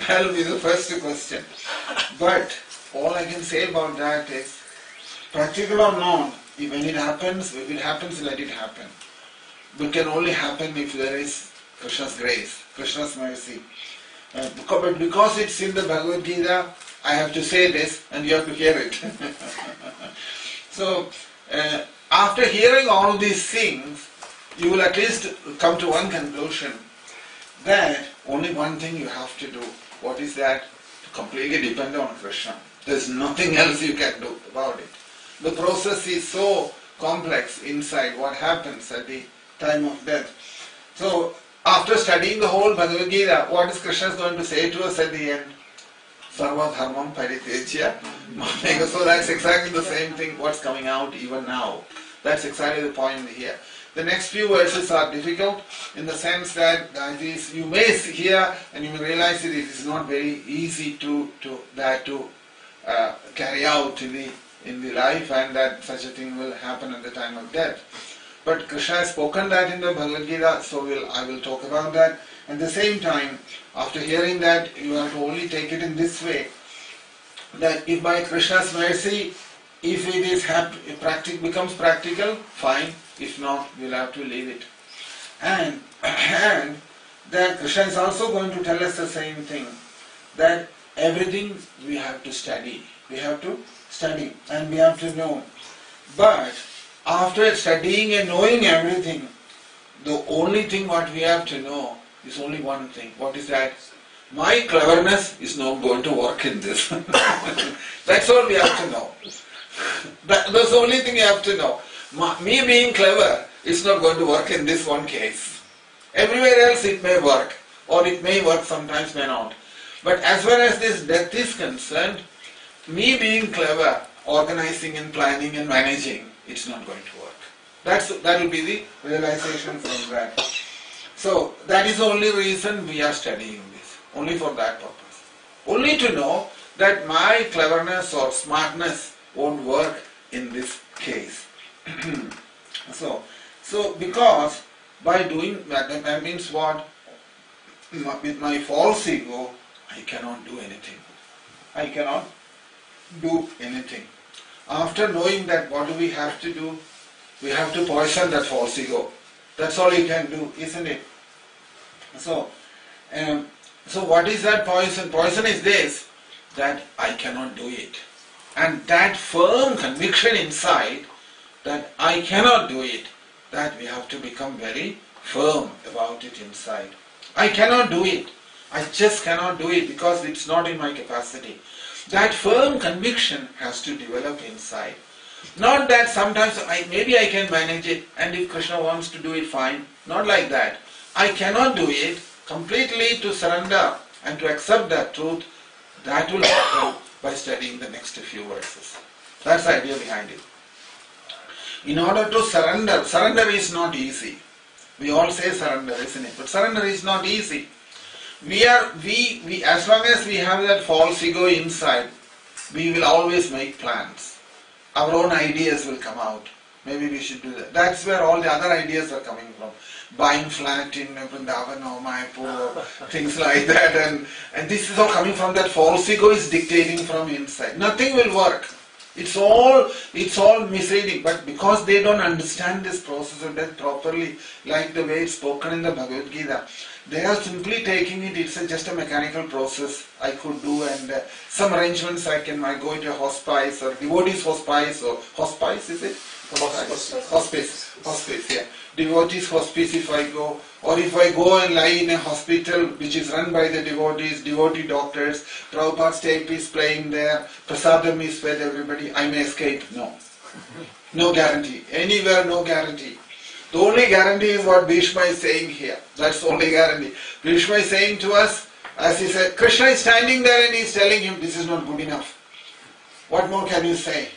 That will be the first question. But all I can say about that is, practical or not, when it happens, let it happen. But it can only happen if there is Krishna's grace, Krishna's mercy. But because it's in the Bhagavad Gita, I have to say this and you have to hear it. So, after hearing all these things, you will at least come to one conclusion, that only one thing you have to do. What is that? To completely depend on Krishna. There is nothing else you can do about it. The process is so complex inside what happens at the time of death. So, after studying the whole Bhagavad Gita, what is Krishna going to say to us at the end? Sarva dharmam paritejya. So that's exactly the same thing what's coming out even now. That's exactly the point here. The next few verses are difficult in the sense that you may hear and you may realize that it is not very easy to carry out in the life, and that such a thing will happen at the time of death. But Krishna has spoken that in the Bhagavad Gita, so I will talk about that. At the same time, after hearing that, you have to only take it in this way, that if by Krishna's mercy, if it is becomes practical, fine. If not, we'll have to leave it. And that Krishna is also going to tell us the same thing, that everything we have to study. We have to study and we have to know. But after studying and knowing everything, the only thing what we have to know is only one thing. What is that? My cleverness is not going to work in this. That's all we have to know. That's the only thing you have to know. Me being clever is not going to work in this one case. Everywhere else it may work, or it may work, sometimes may not. But as far as this death is concerned, me being clever, organizing and planning and managing, it's not going to work. That will be the realization from that. So that is the only reason we are studying this, only for that purpose. Only to know that my cleverness or smartness won't work in this case. So because by doing that means what? With my false ego, I cannot do anything. I cannot do anything. After knowing that, what do we have to do? We have to poison that false ego. That's all you can do, isn't it? So what is that poison? Poison is this, that I cannot do it. And that firm conviction inside that I cannot do it, that we have to become very firm about it inside. I cannot do it. I just cannot do it because it's not in my capacity. That firm conviction has to develop inside. Not that sometimes maybe I can manage it, and if Krishna wants to do it, fine. Not like that. I cannot do it. Completely to surrender and to accept that truth, that will happen by studying the next few verses. That's the idea behind it. In order to surrender, surrender is not easy. We all say surrender, isn't it? But surrender is not easy. We as long as we have that false ego inside, we will always make plans. Our own ideas will come out. Maybe we should do that. That's where all the other ideas are coming from. Buying flat in Vrindavan or Mayapur, things like that. And this is all coming from that false ego is dictating from inside. Nothing will work. It's all misleading. But because they don't understand this process of death properly, like the way it's spoken in the Bhagavad Gita, they are simply taking it, it's just a mechanical process I could do, and some arrangements I go into a hospice or devotees hospice, or hospice, is it? Hospice, yeah. Devotees hospice if I go, or if I go and lie in a hospital which is run by the devotees, devotee doctors, Prabhupada's tape is playing there, prasadam is fed everybody, I may escape. No. No guarantee. Anywhere, no guarantee. The only guarantee is what Bhishma is saying here. That's the only guarantee. Bhishma is saying to us, as he said, Krishna is standing there and he is telling him, this is not good enough. What more can you say?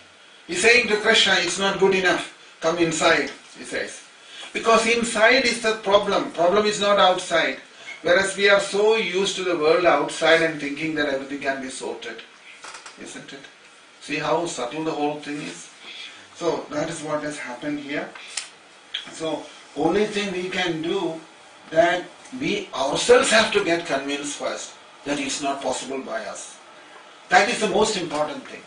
He's saying to Krishna, it's not good enough. Come inside, he says. Because inside is the problem. Problem is not outside. Whereas we are so used to the world outside and thinking that everything can be sorted. Isn't it? See how subtle the whole thing is? So that is what has happened here. So only thing we can do, that we ourselves have to get convinced first that it's not possible by us. That is the most important thing.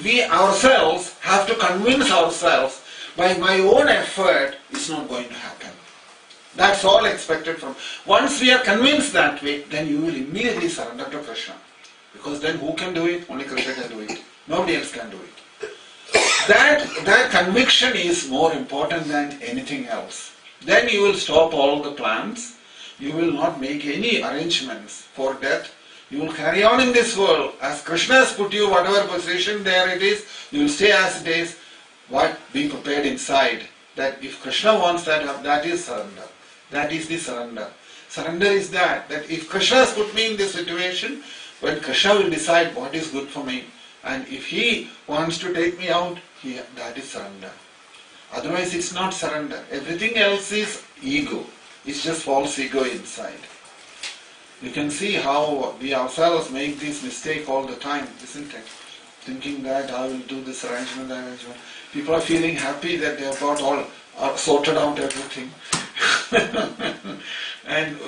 We ourselves have to convince ourselves, by my own effort it's not going to happen. That's all expected from. Once we are convinced that way, then you will immediately surrender to Krishna. Because then who can do it? Only Krishna can do it. Nobody else can do it. That conviction is more important than anything else. Then you will stop all the plans. You will not make any arrangements for death. You will carry on in this world. As Krishna has put you, whatever position there it is, you will stay as it is. But be prepared inside that if Krishna wants that, that is surrender. That is the surrender. Surrender is that if Krishna has put me in this situation, when Krishna will decide what is good for me, and if he wants to take me out, that is surrender. Otherwise it's not surrender. Everything else is ego. It's just false ego inside. You can see how we ourselves make this mistake all the time, isn't it? Thinking that I will do this arrangement, that arrangement. People are feeling happy that they have got all sorted out everything. and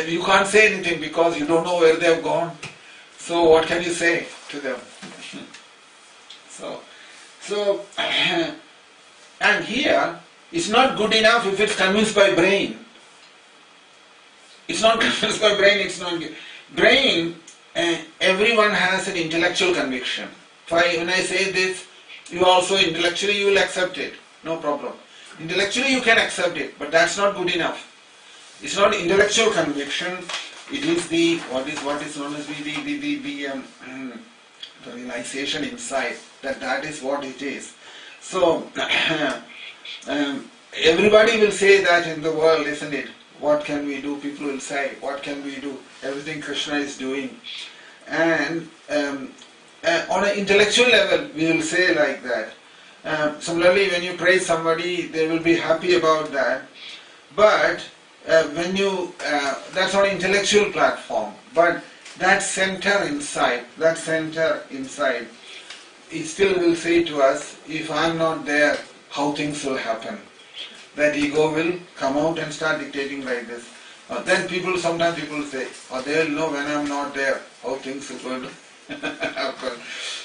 you can't say anything because you don't know where they have gone. So what can you say to them? So and here, it's not good enough if it's convinced by brain. It's not convinced by brain, it's not good. Brain, everyone has an intellectual conviction. When I say this, you also intellectually you will accept it. No problem. Intellectually you can accept it, but that's not good enough. It's not intellectual conviction. It is the what is known as the realization inside that is what it is. So everybody will say that in the world, isn't it? What can we do? People will say, what can we do? Everything Krishna is doing. And on an intellectual level, we will say like that. Similarly, when you praise somebody, they will be happy about that. But when you, that's on an intellectual platform. But that center inside, it still will say to us, if I am not there, how things will happen. That ego will come out and start dictating like this. Then sometimes people say, they will know when I am not there, how things are going to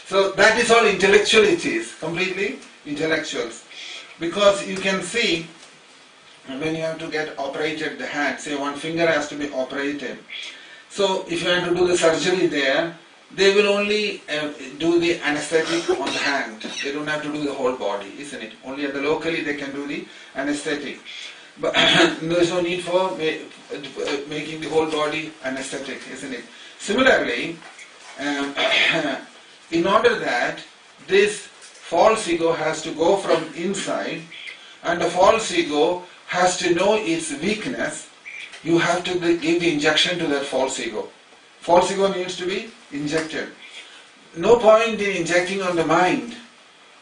So that is all intellectual it is, completely intellectuals. Because you can see when you have to get operated the hand, say one finger has to be operated. So if you have to do the surgery there, they will only do the anesthetic on the hand. They don't have to do the whole body, isn't it? Only at the locally they can do the anesthetic. But there is no need for making the whole body anesthetic, isn't it? Similarly, in order that this false ego has to go from inside, and the false ego has to know its weakness, you have to give the injection to that false ego. False ego needs to be injected. No point in injecting on the mind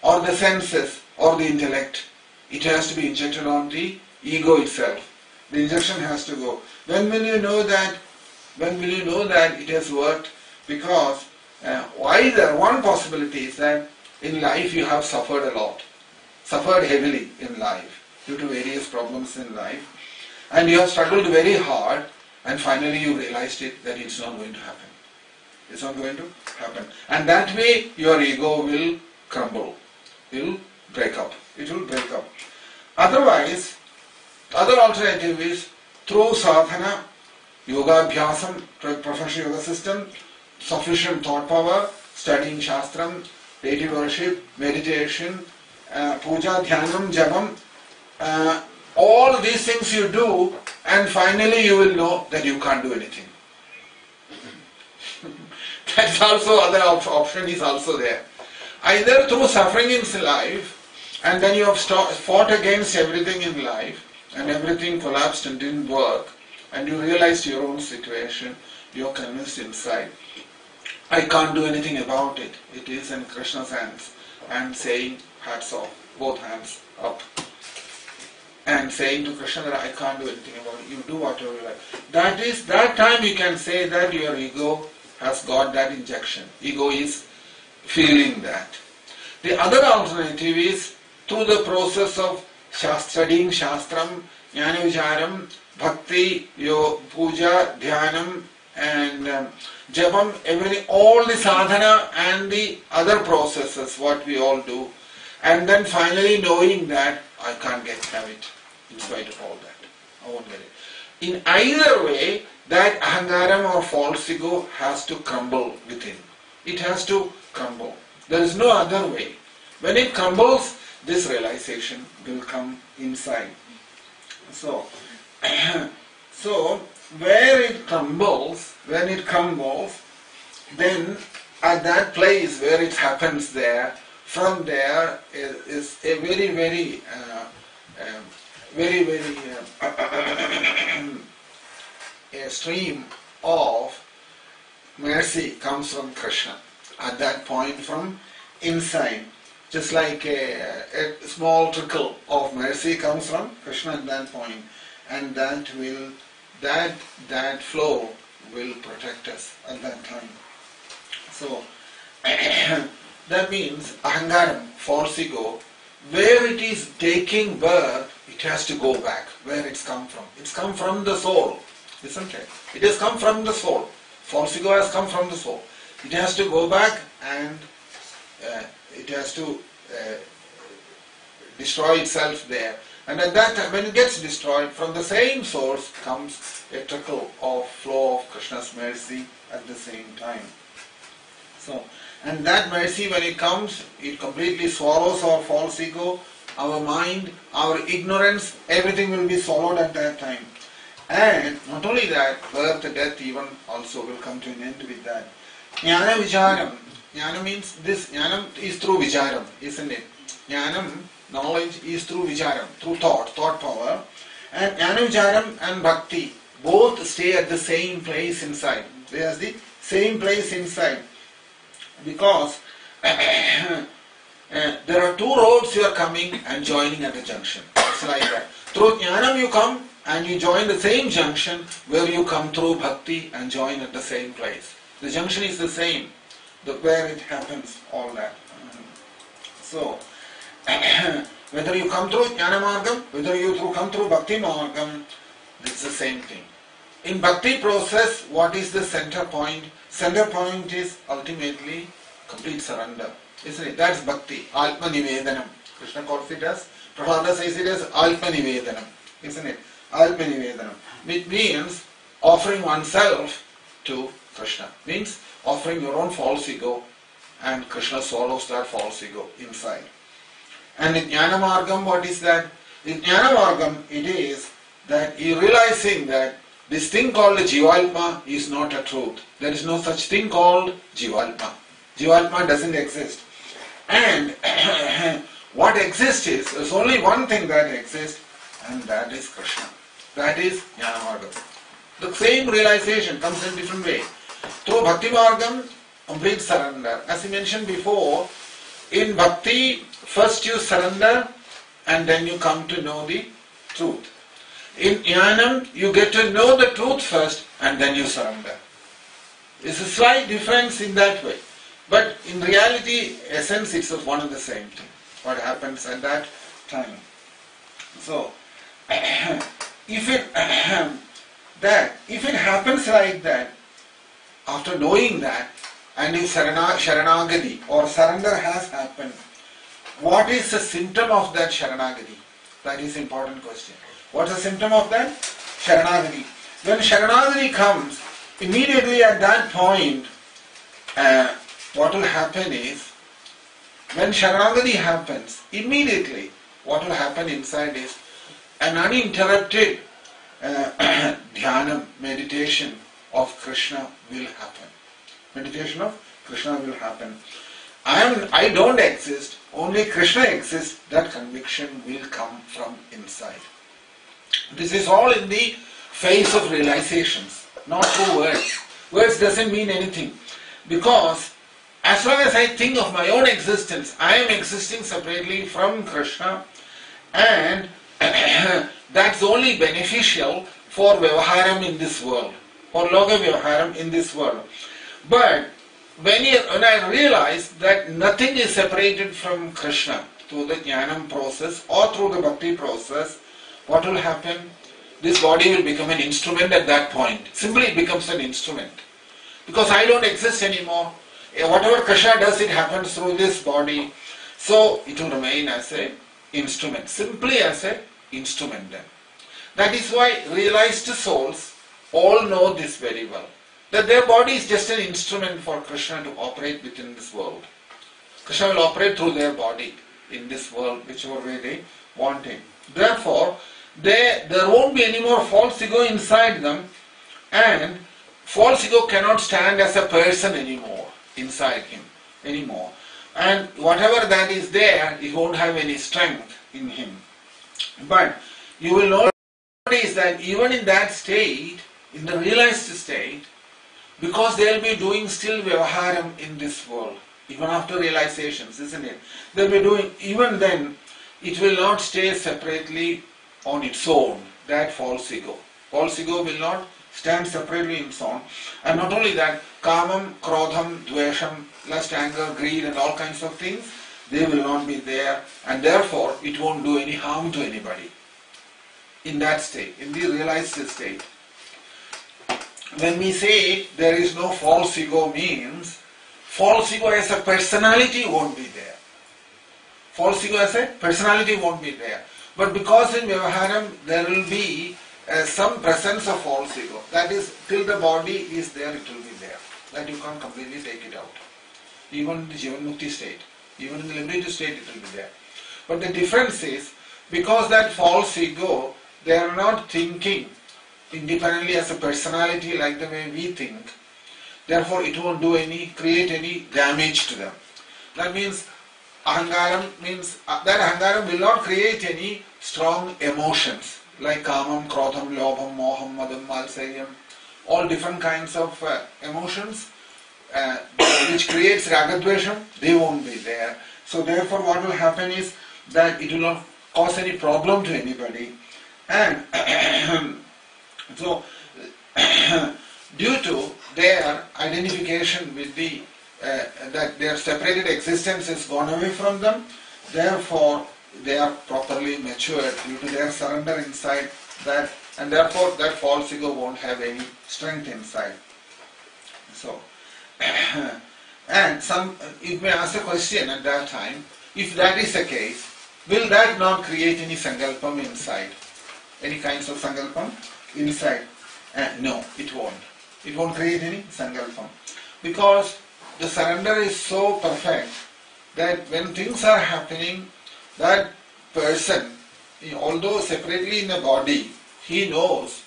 or the senses or the intellect. It has to be injected on the ego itself. The injection has to go. When will you know that? When will you know that it has worked? Because either one possibility is that in life you have suffered a lot, suffered heavily in life due to various problems in life, and you have struggled very hard, and finally you realized that it's not going to happen. It's not going to happen. And that way your ego will crumble, will break up. It will break up. Otherwise, the other alternative is through sadhana, yoga abhyasam, professional yoga system, sufficient thought power, studying shastram, deity worship, meditation, puja, dhyanam, japam, all these things you do, and finally you will know that you can't do anything. That's also other option is also there. Either through suffering in life, and then you have fought against everything in life, and everything collapsed and didn't work, and you realized your own situation, you're convinced inside, I can't do anything about it. It is in Krishna's hands. And saying, hats off, both hands up. And saying to Krishna that I can't do anything about it. You do whatever you like. That time you can say that your ego has got that injection. Ego is feeling that. The other alternative is through the process of studying Shastram, Jnana Vicharam, Bhakti, Puja, Dhyanam, and Japam, everything, all the sadhana and the other processes, what we all do, and then finally knowing that I can't have it in spite of all that. I won't get it. In either way, that ahangaram or false ego has to crumble within. It has to crumble. There is no other way. When it crumbles, this realization will come inside. So where it crumbles, when it crumbles, then at that place where it happens there, from there is a very a stream of mercy comes from Krishna. At that point from inside, just like a small trickle of mercy comes from Krishna at that point, and that flow will protect us at that time. So that means ahangaram, false ego, where it is taking birth, it has to go back where it's come from. It's come from the soul, isn't it? It has come from the soul. False ego has come from the soul. It has to go back and it has to destroy itself there. And at that time, when it gets destroyed, from the same source comes a trickle of flow of Krishna's mercy at the same time. So, and that mercy, when it comes, it completely swallows our false ego, our mind, our ignorance, everything will be swallowed at that time. And not only that, birth, death even also will come to an end with that. Jnana Vicharam. Jnana means this, Jnanam is through Vicharam, isn't it? Jnanam, knowledge, is through Vicharam, through thought power. And Jnana Vicharam and Bhakti both stay at the same place inside. They are the same place inside. Because there are two roads you are coming and joining at the junction. It's like that. Through Jnanam you come and you join the same junction where you come through Bhakti and join at the same place. The junction is the same, where it happens, all that. So, whether you come through Jnana Margam, whether you come through Bhakti Margam, it's the same thing. In bhakti process, what is the center point? Center point is ultimately complete surrender, isn't it? That's bhakti, Atma Nivedanam. Krishna calls it as, Prabhupada says it as Atma Nivedanam, isn't it? Atma Nivedanam, which means offering oneself to Krishna, means offering your own false ego, and Krishna swallows that false ego inside. And in Jnana Margam, what is that? In Jnana Margam, it is that you realizing that this thing called Jivalpa is not a truth. There is no such thing called Jivalpa. Jivalpa doesn't exist. And what exists is, there's only one thing that exists, and that is Krishna. That is Jnana Margam. The same realization comes in different way. Through Bhakti Margam, complete surrender. As I mentioned before, in Bhakti, first you surrender and then you come to know the truth. In Jnanam, you get to know the truth first and then you surrender. It's a slight difference in that way. But in reality, essence, it's one and the same thing. What happens at that time. So, if it happens like that, after knowing that, and if Sharanagati or surrender has happened, what is the symptom of that Sharanagati? That is an important question. What is the symptom of that? Sharanagati. When Sharanagati comes, immediately at that point, what will happen is, when Sharanagati happens, immediately what will happen inside is an uninterrupted dhyana, meditation of Krishna will happen. Meditation of Krishna will happen. I don't exist, only Krishna exists, that conviction will come from inside. This is all in the face of realizations, not through words. Words doesn't mean anything. Because as long as I think of my own existence, I am existing separately from Krishna, and that's only beneficial for Vyavaharam in this world, for Loka Vyavaharam in this world. But when I realize that nothing is separated from Krishna through the Jnanam process or through the Bhakti process, what will happen? This body will become an instrument at that point. Simply it becomes an instrument. Because I don't exist anymore. Whatever Krishna does, it happens through this body. So it will remain as an instrument. Simply as an instrument then. That is why realized souls all know this very well. That their body is just an instrument for Krishna to operate within this world. Krishna will operate through their body in this world, whichever way they want him. Therefore, there won't be any more false ego inside them, and false ego cannot stand as a person anymore inside him anymore. And whatever that is there, it won't have any strength in him. But you will notice that even in that state, in the realized state, because they will be doing still Vyavaharam in this world, even after realizations, isn't it? They will be doing, even then, it will not stay separately on its own, that false ego. False ego will not stand separately in its own. And not only that, kamam, krodham, dvesham, lust, anger, greed and all kinds of things, they will not be there, and therefore it won't do any harm to anybody in that state, in the realized state. When we say there is no false ego, means false ego as a personality won't be there. False ego as a personality won't be there. But because in Vyavaharam there will be some presence of false ego. That is, till the body is there, it will be there. That you can't completely take it out. Even in the Jivanmukti state, even in the liberated state it will be there. But the difference is, because that false ego, they are not thinking independently as a personality like the way we think. Therefore it won't create any damage to them. That means ahangaram means that ahangaram will not create any strong emotions like kamam, krodham, lobham, moham, madam, malsaryam, all different kinds of emotions which creates ragadvesham, they won't be there. So therefore what will happen is that it will not cause any problem to anybody. And so due to their identification with the that their separated existence is gone away from them, therefore they are properly matured due to their surrender inside And therefore that false ego won't have any strength inside. So, and you may ask a question at that time, if that is the case, will that not create any sankalpam inside? Any kinds of sankalpam inside? No, it won't. It won't create any sankalpam. Because the surrender is so perfect that when things are happening, that person, although separately in the body, he knows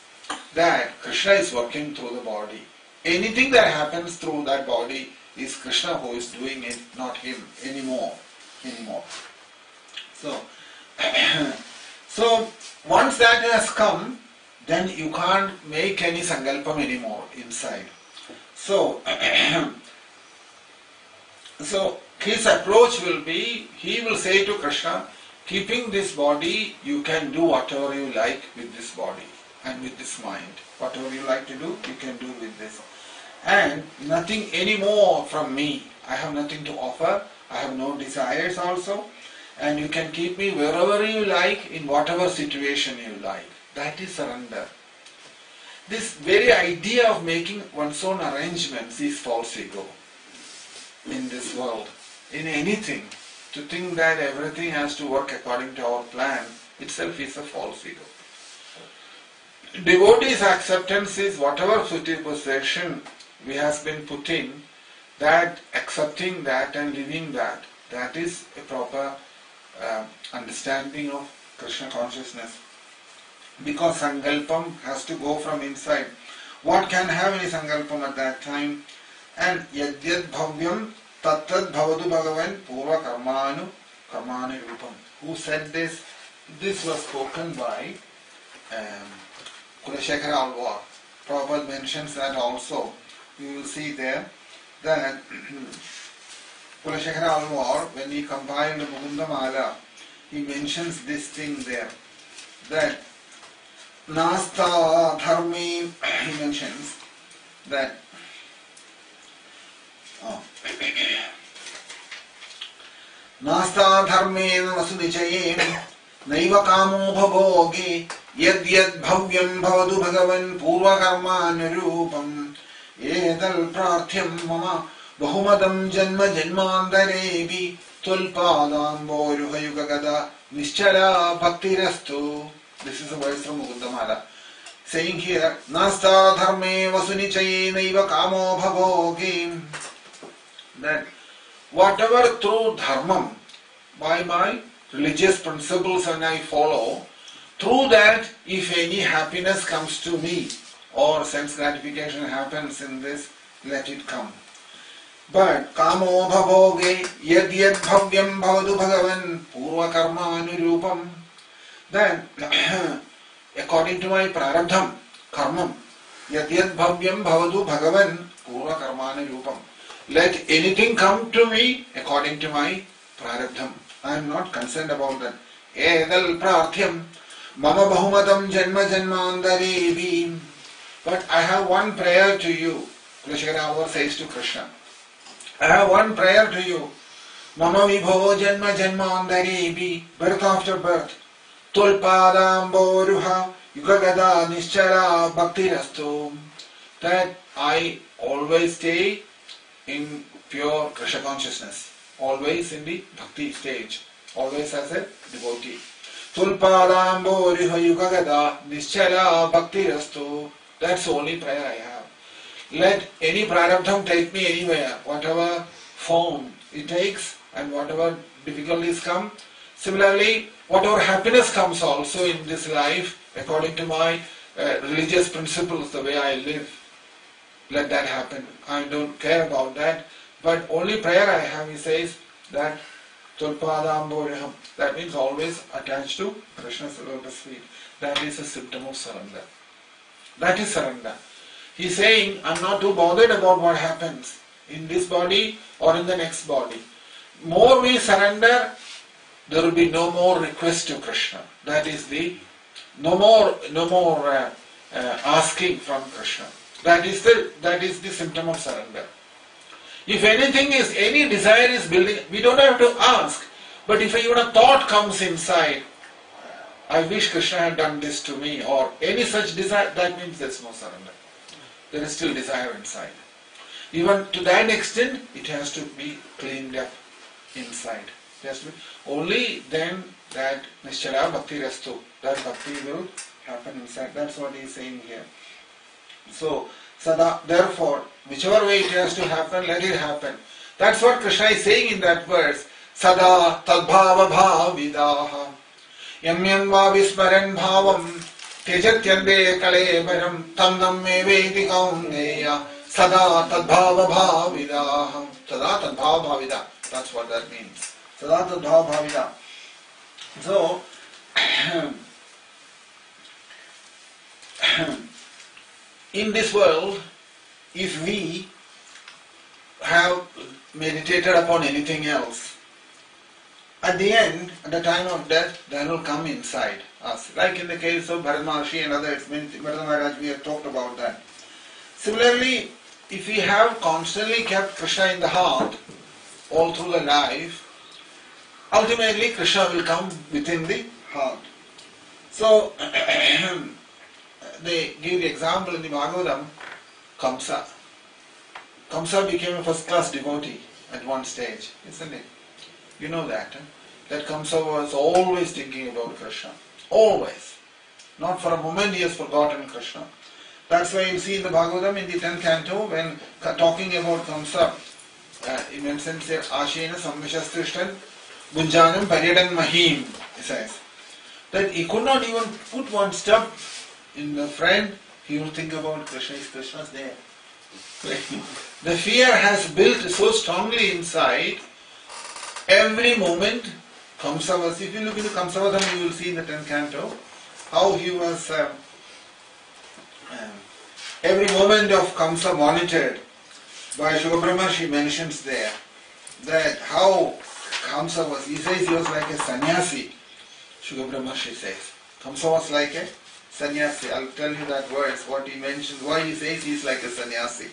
that Krishna is working through the body. Anything that happens through that body is Krishna who is doing it, not him anymore. So, so once that has come, then you can't make any sankalpam anymore inside. So, so his approach will be, he will say to Krishna, keeping this body, you can do whatever you like with this body and with this mind. Whatever you like to do, you can do with this. And nothing anymore from me. I have nothing to offer. I have no desires also. And you can keep me wherever you like, in whatever situation you like. That is surrender. This very idea of making one's own arrangements is false ego in this world. In anything, to think that everything has to work according to our plan itself is a false ego. Devotee's acceptance is whatever position we has been put in, that accepting that and living that, that is a proper understanding of Krishna consciousness. Because sankalpam has to go from inside. What can have any sankalpam at that time? And yadyad bhavyam tattad bhavadu bhagavan purva karmanu rupam. Who said this? This was spoken by Kulashekara Alvar. Prabhupada mentions that also. You will see there that Kulashekara Alvar, when he compiled the Mukunda Mala, he mentions this thing there, that Nasta Dharmi, he mentions that Nasta Dharme Vasudicayem Naiva Kamo Bhavogi Yad Yad Bhavyam Bhavadu Bhagavan Purva Karma Nirupam Edal Prathyam Mama Bahumadam Janma Janmandarevi Tulpadam Boruha Yugagada Nischala Bhaktirastu. This is a verse from Mukundamala. Saying here, Nasta Dharme Vasunichaye Naiva Kamo Bhavogi. That whatever through dharmam, by my religious principles and I follow, through that if any happiness comes to me or sense gratification happens in this, let it come. But kamo bhavoge yad yad bhavyam bhavadu bhagavan purva karma anurupam. Then according to my prarabdham, karmam, yad yad bhavyam bhavadu bhagavan purva karma anurupam. Let anything come to me according to my prarabdham. I am not concerned about that. Edal prathyam mama bahumadam janma janmandarevi. But I have one prayer to you. Kulashekara Alvar says to Krishna, I have one prayer to you. Mama vibho janma janmandarevi. Birth after birth. Tulpadam boruha yugagada nischala bhaktirastu. That I always stay in pure Krishna consciousness, always in the bhakti stage, always as a devotee. Tulpadambo rihayukagada nischala bhaktirastu. That's the only prayer I have. Let any prarabdham take me anywhere, whatever form it takes and whatever difficulties come. Similarly, whatever happiness comes also in this life, according to my religious principles, the way I live, let that happen. I don't care about that. But only prayer I have, he says, that Tulpadamboriham. That means always attached to Krishna's lotus feet. That is a symptom of surrender. That is surrender. He's saying, I'm not too bothered about what happens in this body or in the next body. More we surrender, there will be no more request to Krishna. That is the no more asking from Krishna. That is the symptom of surrender. If any desire is building, we don't have to ask. But if even a thought comes inside, I wish Krishna had done this to me, or any such desire, that means there's no surrender. There is still desire inside. Even to that extent, it has to be cleaned up inside. It has to be, only then that Nischala Bhakti Rastu, that Bhakti will happen inside. That's what he is saying here. So, Sada, therefore, whichever way it has to happen, let it happen. That's what Krishna is saying in that verse. Sada tadbhava bhavidaha yam yam va vismaran bhavam tejatyande kalevaram tam nam me vedi kaundeya sada tadbhava bhavidaha. Sada tadbhava bhavida. That's what that means. Sada tadbhava bhavida. So, in this world, if we have meditated upon anything else, at the end, at the time of death, that will come inside us. Like in the case of Bharata Maharshi and others, Bharata Maharaj, we have talked about that. Similarly, if we have constantly kept Krishna in the heart all through the life, ultimately Krishna will come within the heart. So, they give the example in the Bhagavatam, Kamsa. Kamsa became a first-class devotee at one stage, isn't it? You know that. That Kamsa was always thinking about Krishna. Always. Not for a moment he has forgotten Krishna. That's why you see in the Bhagavatam, in the 10th canto, when talking about Kamsa, he mentions there, Ashena Samvishasthishtan Gunjanam Paryadan Mahim, he says. That he could not even put one step in the front, he will think about Krishna, is Krishna's there. The fear has built so strongly inside, every moment, Kamsa was, if you look into Kamsavadam, you will see in the 10th canto, how he was, every moment of Kamsa monitored. By Shukabrahma, she mentions there, that how Kamsa was, he says he was like a sannyasi. Shukabrahma, she says. Kamsa was like a sannyasi. I'll tell you that verse, what he mentions, why he says he is like a sannyasi.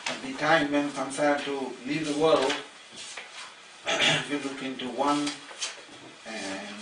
At the time when Kamsa had to leave the world, if you look into 1 and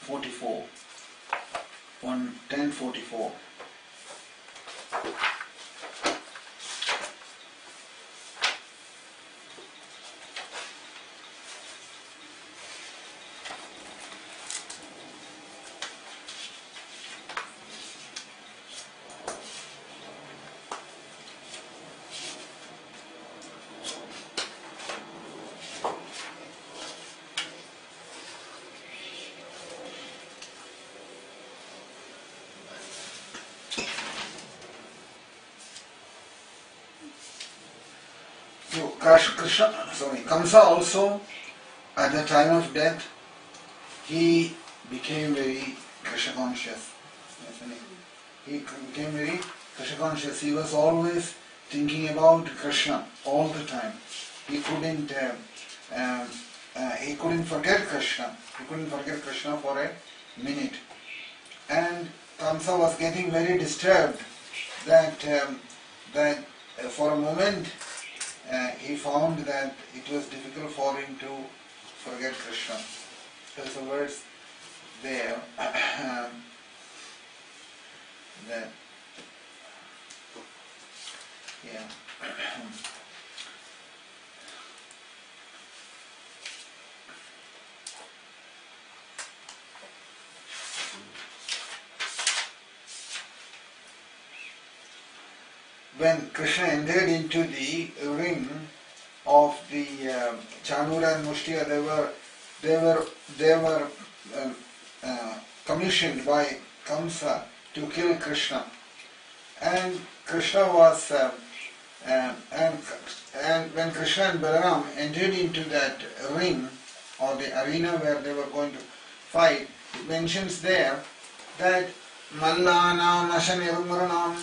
44. 10:44. So Kamsa also, at the time of death, he became very Krishna conscious. He became very Krishna conscious. He was always thinking about Krishna all the time. He couldn't forget Krishna. He couldn't forget Krishna for a minute. And Kamsa was getting very disturbed that for a moment he found that it was difficult for him to forget Krishna. There's a verse there that when Krishna entered into the ring of the Chanura and Mushtiya, they were commissioned by Kamsa to kill Krishna, and Krishna was and when Krishna and Balaram entered into that ring or the arena where they were going to fight, it mentions there that Mallanam Ashanirmuranam,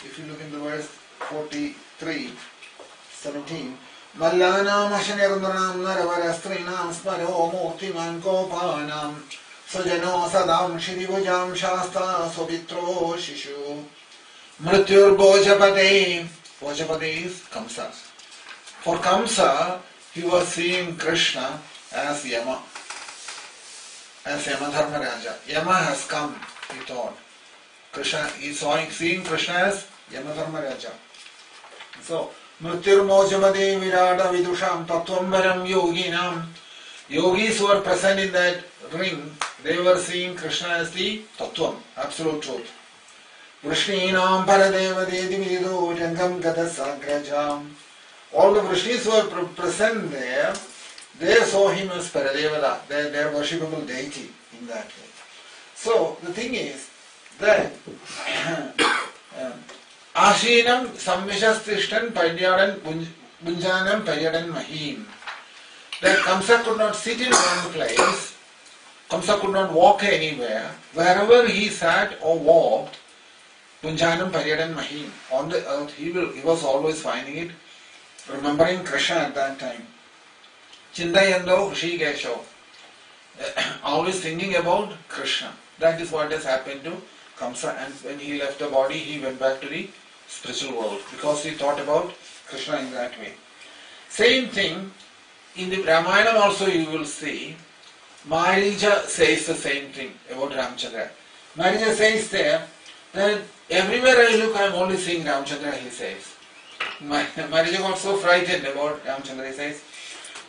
if you look in the verse 43:17, Mallanam Ashanirmuranam Naravarastrina Sparo Murtiman Kopanam Sajano Sadam Shirivajam Shasta Sobitro Shishu Mrityur Bojapade. Bojapade is Kamsa. For Kamsa, he was seeing Krishna as Yama, as Yamadharmaraja. Yama has come, he thought. Krishna, he saw seeing Krishna as Yamadharmaraja. So, Mrityur Mojapade Virata Vidusham Tatwambaram Yoginam. Yogis who were present in that ring, they were seeing Krishna as the Tattvam, absolute truth. Vrishninam Paradeva Dedivido Jangam Gadasagrajam. All the Vrishnis who were present there, they saw him as Paradevada, their worshipable deity in that way. So the thing is that Ashinam Samvishastishtan Padyadan Bunjanam Padyadan Mahim. That Kamsa could not sit in one place, Kamsa could not walk anywhere. Wherever he sat or walked, Punjanam Paryadan Mahim, on the earth, he was always finding it, remembering Krishna at that time. Chindayando Hrishikesho, always thinking about Krishna. That is what has happened to Kamsa, and when he left the body, he went back to the spiritual world because he thought about Krishna in that way. Same thing, in the Ramayana also you will see, Marija says the same thing about Ramchandra. Marija says there that everywhere I look, I am only seeing Ramchandra, he says. Marija got so frightened about Ramchandra, he says,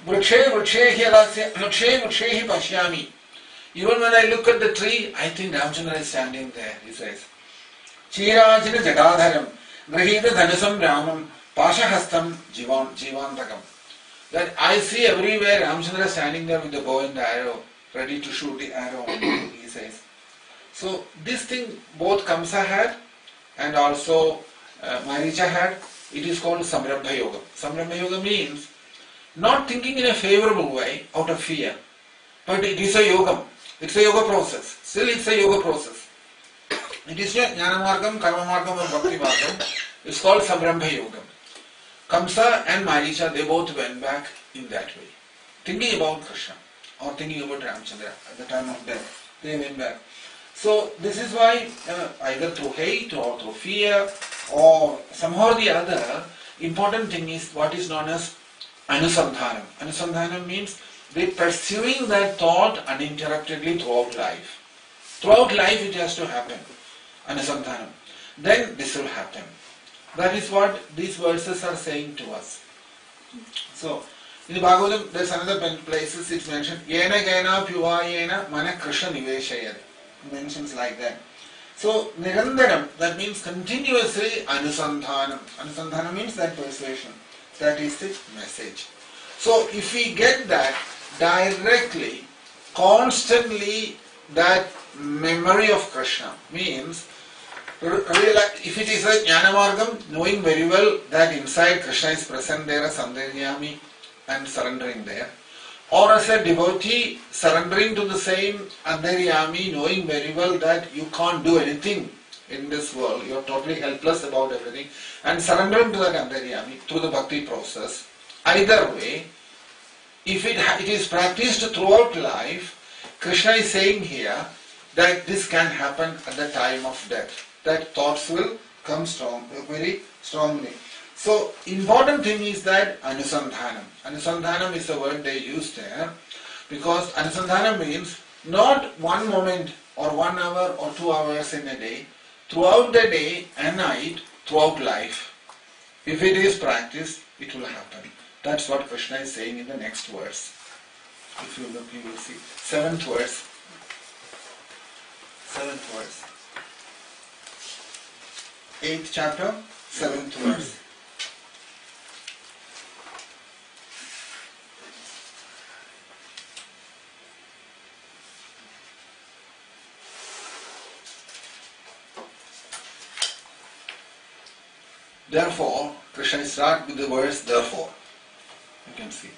Vrikshe Vrikshe Pashyami. Even when I look at the tree, I think Ramchandra is standing there, he says. Chirajina Jagadharam, Grahita Dhanasam Ramam, Pashahastam Jivantakam. That I see everywhere Ramchandra standing there with the bow and the arrow, ready to shoot the arrow, he says. So this thing both Kamsa had and also Maricha had. It is called Samrambha Yoga. Samrambha Yoga means not thinking in a favorable way out of fear, but it is a yoga. It's a yoga process. Still it's a yoga process. It is not Jnana Margam, Karma Margam or Bhakti Margam. It's called Samrambha Yoga. Kamsa and Maricha, they both went back in that way. Thinking about Krishna or thinking about Ramchandra at the time of death. They went back. So this is why either through hate or through fear or somehow or the other, important thing is what is known as Anusandhanam. Anusandhanam means they pursuing that thought uninterruptedly throughout life. Throughout life it has to happen. Anusandhanam. Then this will happen. That is what these verses are saying to us. So, in the Bhagavatam, there's another places it's mentioned, Yena Gaina Pyuvayena Mana Krishna Niveshayad. Mentions like that. So, Nirandaram, that means continuously Anusandhanam. Anusandhanam means that persuasion. That is the message. So, if we get that directly, constantly, that memory of Krishna means, if it is a Jnana Margam, knowing very well that inside Krishna is present there as Antaryami and surrendering there, or as a devotee surrendering to the same Antaryami, knowing very well that you can't do anything in this world, you are totally helpless about everything, and surrendering to that Antaryami through the bhakti process. Either way, if it is practiced throughout life, Krishna is saying here that this can happen at the time of death. That thoughts will come very strongly. So, important thing is that Anusandhanam. Anusandhanam is the word they use there because Anusandhanam means not one moment or 1 hour or 2 hours in a day, throughout the day and night, throughout life. If it is practiced, it will happen. That's what Krishna is saying in the next verse. If you look, you will see. 7th verse. 7th verse. 8th chapter, 7th verse. Therefore, Krishna starts with the verse therefore. You can see.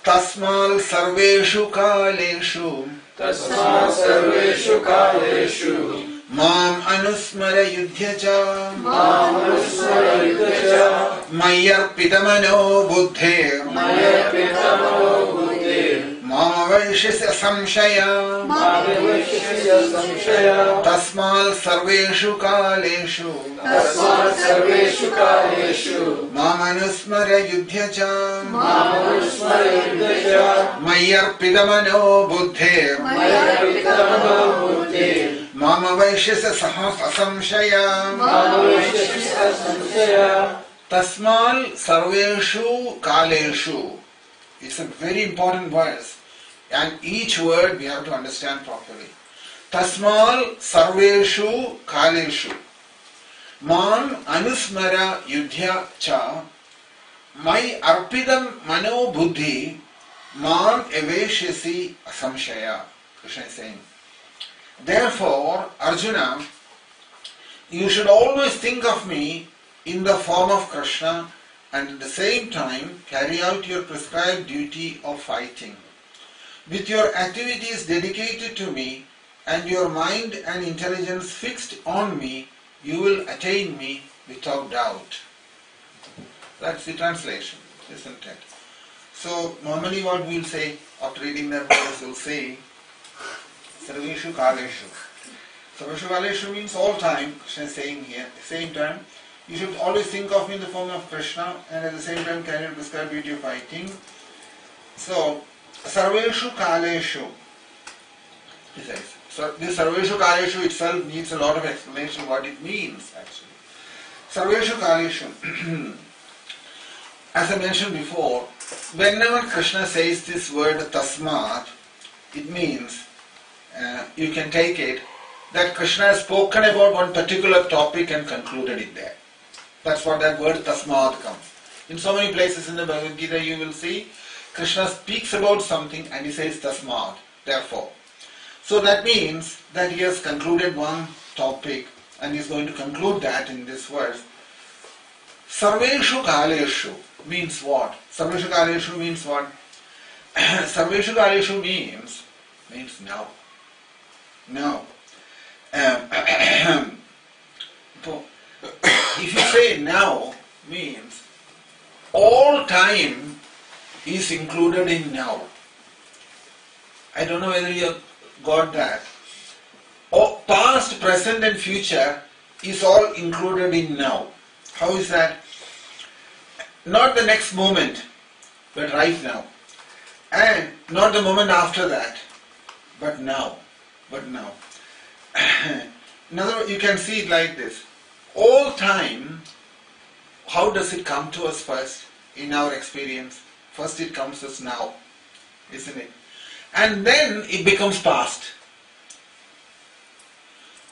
Tasmal sarveshu kaleshu Tasma sarveshu kaleshu Mam anusmara yudhyacha Manusmara yudhacha Mayarpitamano buddhir Maya pitamano buddhir Mavaishya samshaya Mavivashya samshaya Tasmal sarveshu kaleshu Tasma sarveshu kaleshu Mam anusmara yudhyacha Manusmara yudhacha Mayarpitamano buddhir Maya pitamano buddhir Mama Vaishyasya samshaya Mavivashya samshaya Tasmal sarveshu kaleshu. It's a very important verse, and each word we have to understand properly. Tasmal sarveshu kaleshu Man anusmara yudhya cha Mai arpidam mano buddhi Man eveshyasi samshaya. Krishna is saying. Therefore, Arjuna, you should always think of me in the form of Krishna and at the same time carry out your prescribed duty of fighting. With your activities dedicated to me and your mind and intelligence fixed on me, you will attain me without doubt. That's the translation, isn't it? So, normally what we'll say after reading that verse, we'll say, Sarveshu Kaleshu. Sarveshu Kaleshu means all time, Krishna is saying here. At the same time, you should always think of me in the form of Krishna and at the same time carry out prescribed duty of fighting. So, Sarveshu Kaleshu, he says. So, this Sarveshu Kaleshu itself needs a lot of explanation what it means actually. Sarveshu Kaleshu, as I mentioned before, whenever Krishna says this word Tasmat, it means you can take it that Krishna has spoken about one particular topic and concluded it there. That's what that word Tasmat comes. In so many places in the Bhagavad Gita you will see Krishna speaks about something and he says Tasmat, therefore. So that means that he has concluded one topic and he is going to conclude that in this verse. Sarveshu Kaleshu means what? Sarveshu Kaleshu means what? Sarveshu Kaleshu means now. Now, if you say now, means all time is included in now. I don't know whether you have got that. Past, present and future is all included in now. How is that? Not the next moment, but right now. And not the moment after that, but now. In other words, you can see it like this. All time, how does it come to us first in our experience? First it comes as now, isn't it? And then it becomes past.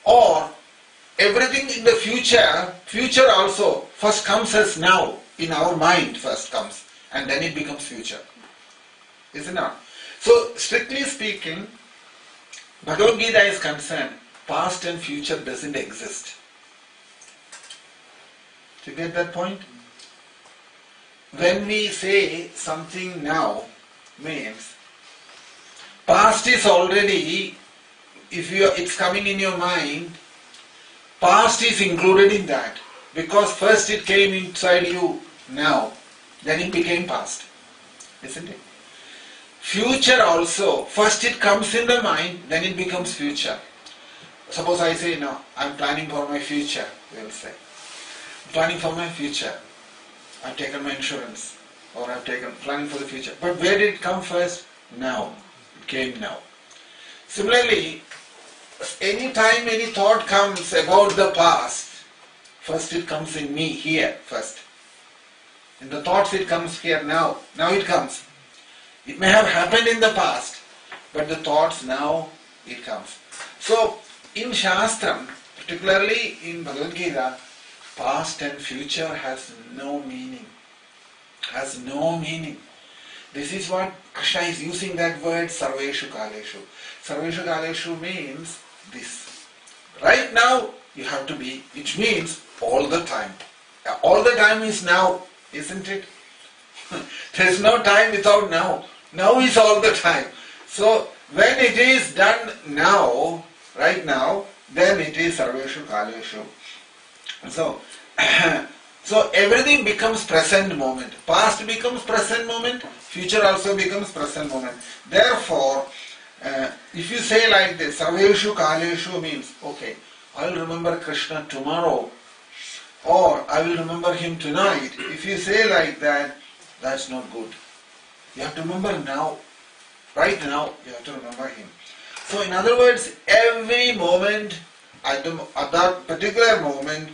Or everything in the future also first comes as now, in our mind first comes, and then it becomes future. Isn't it? So strictly speaking, Bhagavad Gita is concerned, past and future doesn't exist. Do you get that point? When we say something now, means past is already, it's coming in your mind, past is included in that. Because first it came inside you now, then it became past. Isn't it? Future also, first it comes in the mind, then it becomes future. Suppose I say, no, I'm planning for my future, we will say. Planning for my future. I've taken my insurance, or planning for the future. But where did it come first? Now. It came now. Similarly, any time any thought comes about the past, first it comes in me here first. In the thoughts it comes here now. Now it comes. It may have happened in the past, but the thoughts now it comes. So in Shastram, particularly in Bhagavad Gita, past and future has no meaning. Has no meaning. This is what Krishna is using that word Sarveshu Kaleshu. Sarveshu Kaleshu means this. Right now you have to be, which means all the time. All the time is now, isn't it? There is no time without now. Now is all the time. So when it is done now, right now, then it is Sarveshu Kaleshu. So, so everything becomes present moment. Past becomes present moment, future also becomes present moment. Therefore, if you say like this, Sarveshu Kaleshu means, okay, I will remember Krishna tomorrow, or I will remember him tonight. If you say like that, that's not good. You have to remember now. Right now, you have to remember him. So in other words, every moment, at that particular moment,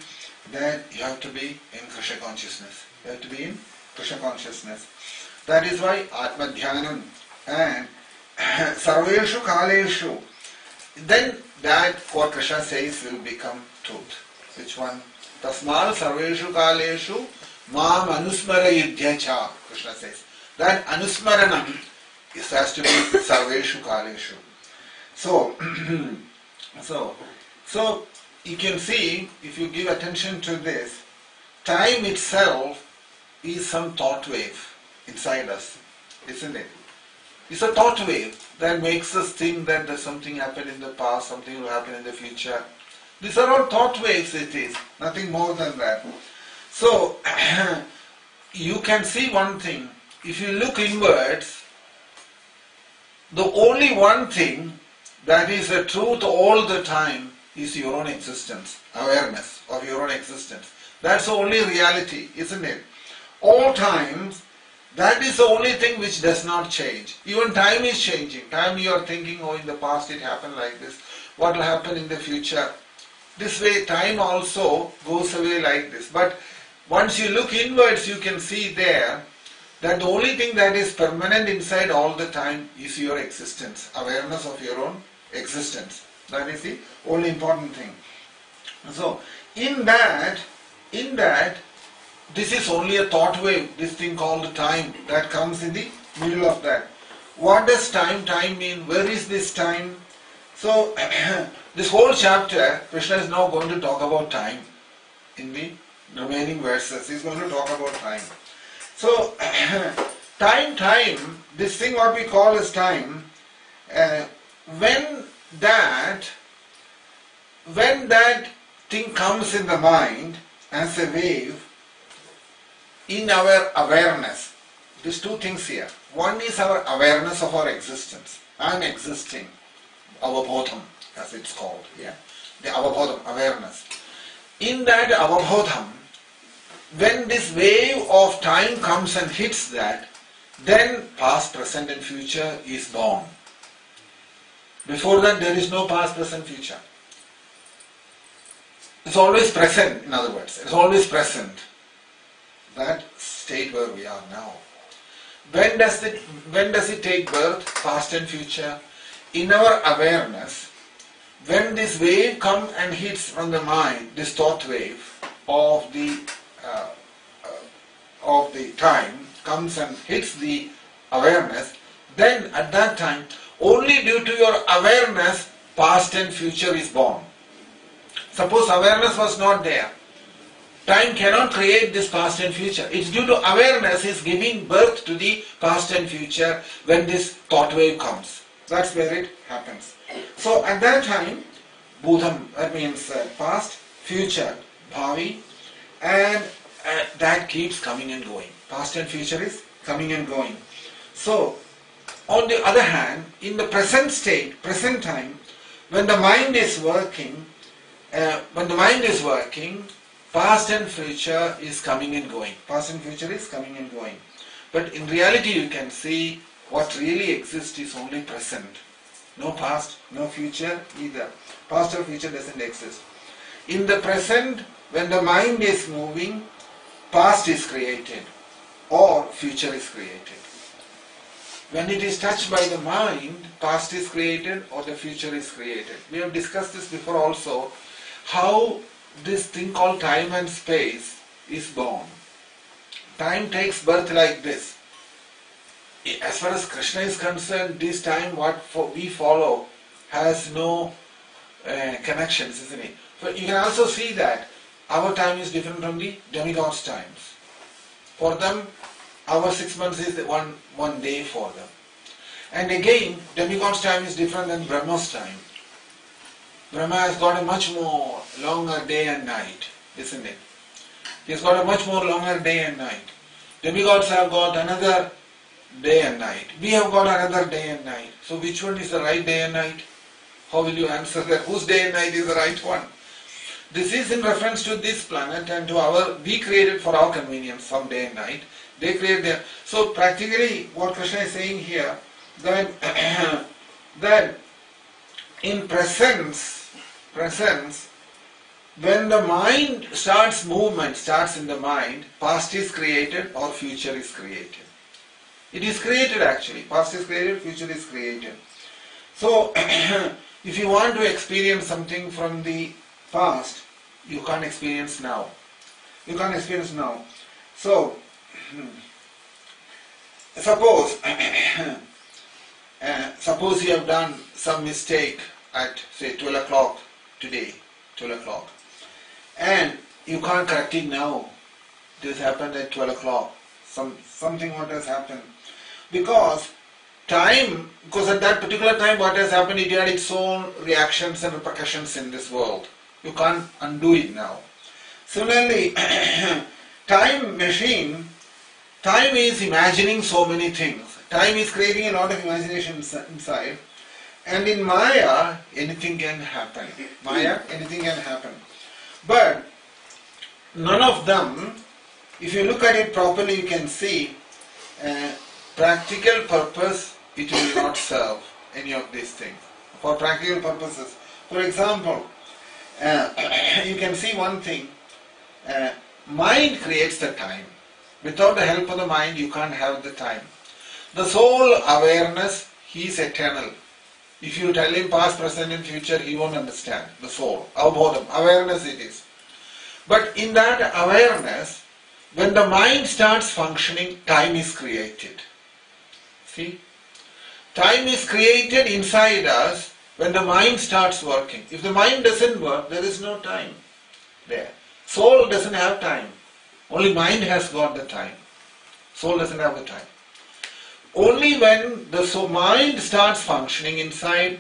then you have to be in Krishna consciousness. You have to be in Krishna consciousness. That is why Atma Dhyanam and Sarveshu Kaleshu, then that what Krishna says will become truth. Which one? Tasmal Sarveshu Kaleshu Mam Anusmara Yudhyacha, Krishna says. That Anusmaranam has to be Sarveshu Kaleshu. So, so you can see, if you give attention to this, time itself is some thought wave inside us, isn't it? It's a thought wave that makes us think that there's something happened in the past, something will happen in the future. These are all thought waves, it is, nothing more than that. So, you can see one thing, if you look inwards, the only one thing that is the truth all the time is your own existence, awareness of your own existence. That's the only reality, isn't it? All times, that is the only thing which does not change. Even time is changing. Time you are thinking, oh, in the past it happened like this. What will happen in the future? This way, time also goes away like this. But once you look inwards, you can see there that the only thing that is permanent inside all the time is your existence, awareness of your own existence. That is the only important thing. So, in that, this is only a thought wave, this thing called time, that comes in the middle of that. What does time mean? Where is this time? So, this whole chapter, Krishna is now going to talk about time in the remaining verses. He is going to talk about time. So, time, this thing what we call as time, when that thing comes in the mind as a wave, in our awareness, there's two things here. One is our awareness of our existence. I am existing, avabodham, as it's called here. The avabodham, awareness. In that avabodham, when this wave of time comes and hits that, then past, present and future is born. Before that there is no past, present, future. It's always present, in other words. It's always present. That state where we are now. When does it take birth? Past and future. In our awareness, when this wave comes and hits from the mind, this thought wave of the time comes and hits the awareness, then at that time, only due to your awareness, past and future is born. Suppose awareness was not there. Time cannot create this past and future. It's due to awareness is giving birth to the past and future when this thought wave comes. That's where it happens. So at that time, Bhudam, that means past, future, Bhavi, and that keeps coming and going. Past and future is coming and going. So, on the other hand, in the present state, present time, when the mind is working, past and future is coming and going. Past and future is coming and going. But in reality, you can see what really exists is only present. No past, no future either. Past or future doesn't exist. In the present, when the mind is moving, past is created or future is created. When it is touched by the mind, past is created or the future is created. We have discussed this before also, how this thing called time and space is born. Time takes birth like this. As far as Krishna is concerned, this time what we follow has no connections, isn't it? But you can also see that our time is different from the demigods' times. For them, our 6 months is one day for them. And again, demigods' time is different than Brahma's time. Brahma has got a much more longer day and night, isn't it? He's got a much more longer day and night. Demigods have got another day and night. We have got another day and night. So which one is the right day and night? How will you answer that? Whose day and night is the right one? This is in reference to this planet and to we created for our convenience some day and night. They create their... So practically what Krishna is saying here, that, that in presence, when the mind starts in the mind, past is created or future is created. It is created actually. Past is created, future is created. So, if you want to experience something from the past, you can't experience now. You can't experience now. So, suppose you have done some mistake at say 12 o'clock today, 12 o'clock, and you can't correct it now. This happened at 12 o'clock. Something what has happened. Because at that particular time what has happened, it had its own reactions and repercussions in this world. You can't undo it now. Similarly, time is imagining so many things. Time is creating a lot of imagination inside. And in Maya, anything can happen. But none of them, if you look at it properly, you can see practical purpose, it will not serve any of these things. For practical purposes. For example, you can see one thing, mind creates the time. Without the help of the mind, you can't have the time. The soul awareness, he is eternal. If you tell him past, present and future, he won't understand. The soul, avbodham, awareness it is. But in that awareness, when the mind starts functioning, time is created. See? Time is created inside us when the mind starts working. If the mind doesn't work, there is no time there. Soul doesn't have time. Only mind has got the time. Soul doesn't have the time. Only when the mind starts functioning inside,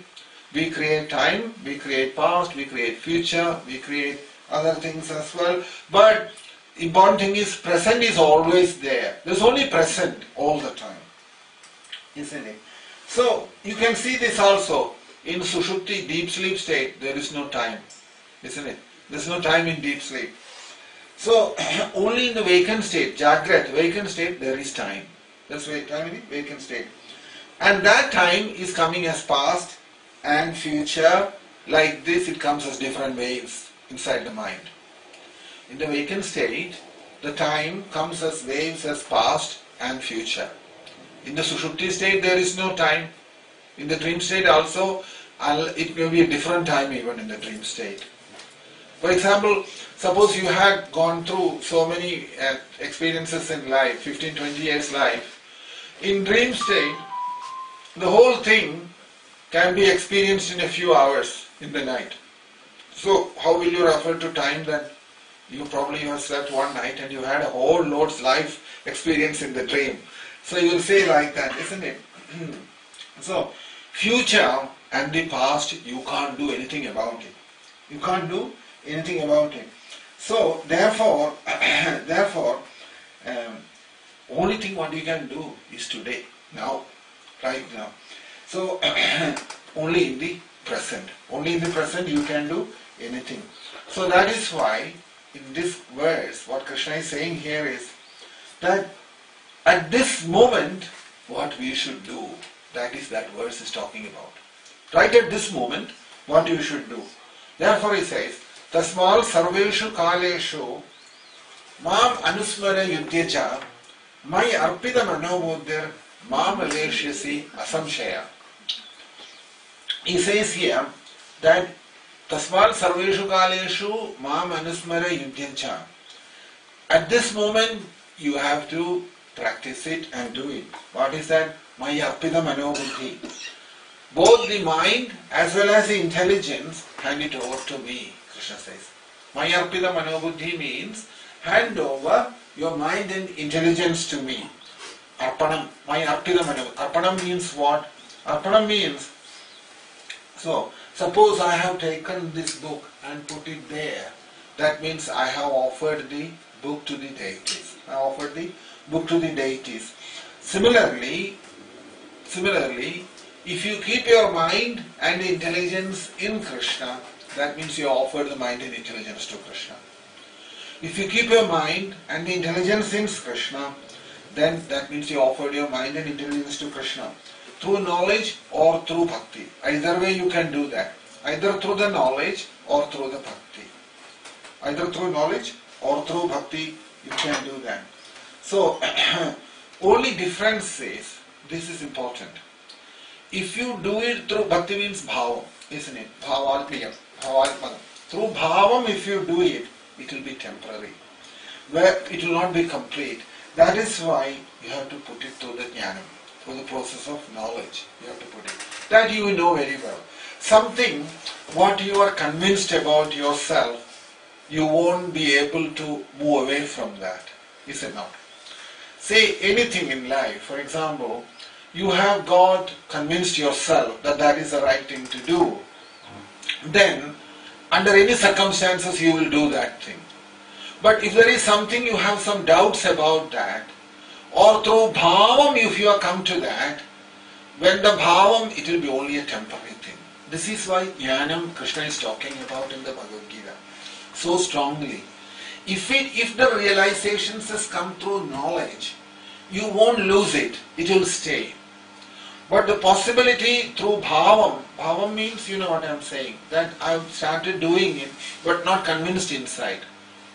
we create time, we create past, we create future, we create other things as well. But important thing is present is always there. There's only present all the time. Isn't it? So you can see this also in Sushupti, deep sleep state, there is no time. Isn't it? There's no time in deep sleep. So only in the vacant state, Jagrat, vacant state, there is time. That's why time in the vacant state. And that time is coming as past and future. Like this, it comes as different waves inside the mind. In the vacant state, the time comes as waves as past and future. In the Sushupti state, there is no time. In the dream state also, it may be a different time even in the dream state. For example, suppose you had gone through so many experiences in life, 15, 20 years life. In dream state, the whole thing can be experienced in a few hours in the night. So how will you refer to time that you probably have slept one night and you had a whole Lord's life experience in the dream. So you will say like that, isn't it? So future and the past, you can't do anything about it. You can't do anything about it. So therefore, only thing what you can do is today, now, right now. So only in the present. Only in the present you can do anything. So that is why in this verse, what Krishna is saying here is that at this moment, what we should do, that is that verse is talking about. Right at this moment, what you should do. Therefore he says, Tasmal sarveshu kaleshu mam anusmara yudhyacha mai arpita manobodhir mam aleshyasi asamshaya. He says here that Tasmal sarveshu kaleshu mam anusmara yudhyacha. At this moment, you have to practice it and do it. What is that? Maya arpita manobuddhi. Both the mind as well as the intelligence, hand it over to me, Krishna says. Mayarpita Manobuddhi means hand over your mind and intelligence to me. Arpanam, Mayarpita Manobuddhi. Arpanam means what? Arpanam means, so suppose I have taken this book and put it there. That means I have offered the book to the deities. I offered the book to the deities. Similarly, if you keep your mind and intelligence in Krishna, that means you offer the mind and intelligence to Krishna. If you keep your mind and the intelligence in Krishna, then that means you offered your mind and intelligence to Krishna. Through knowledge or through bhakti. Either way you can do that. Either through the knowledge or through the bhakti. Either through knowledge or through bhakti you can do that. So, only difference is, this is important. If you do it through bhakti means bhavam, isn't it? Bhavalpiyam, bhavalpadam. Through bhavam if you do it, it will be temporary. Where it will not be complete. That is why you have to put it through the jnanam, through the process of knowledge. You have to put it. That you know very well. Something what you are convinced about yourself, you won't be able to move away from that. Is it not? Say anything in life. For example, you have got convinced yourself that that is the right thing to do. Then, under any circumstances, you will do that thing. But if there is something you have some doubts about that, or through bhavam if you have come to that, when the bhavam, it will be only a temporary thing. This is why jnanam Krishna is talking about in the Bhagavad Gita so strongly. If the realizations has come through knowledge, you won't lose it. It will stay. But the possibility through bhavam means, you know what I am saying, that I have started doing it but not convinced inside.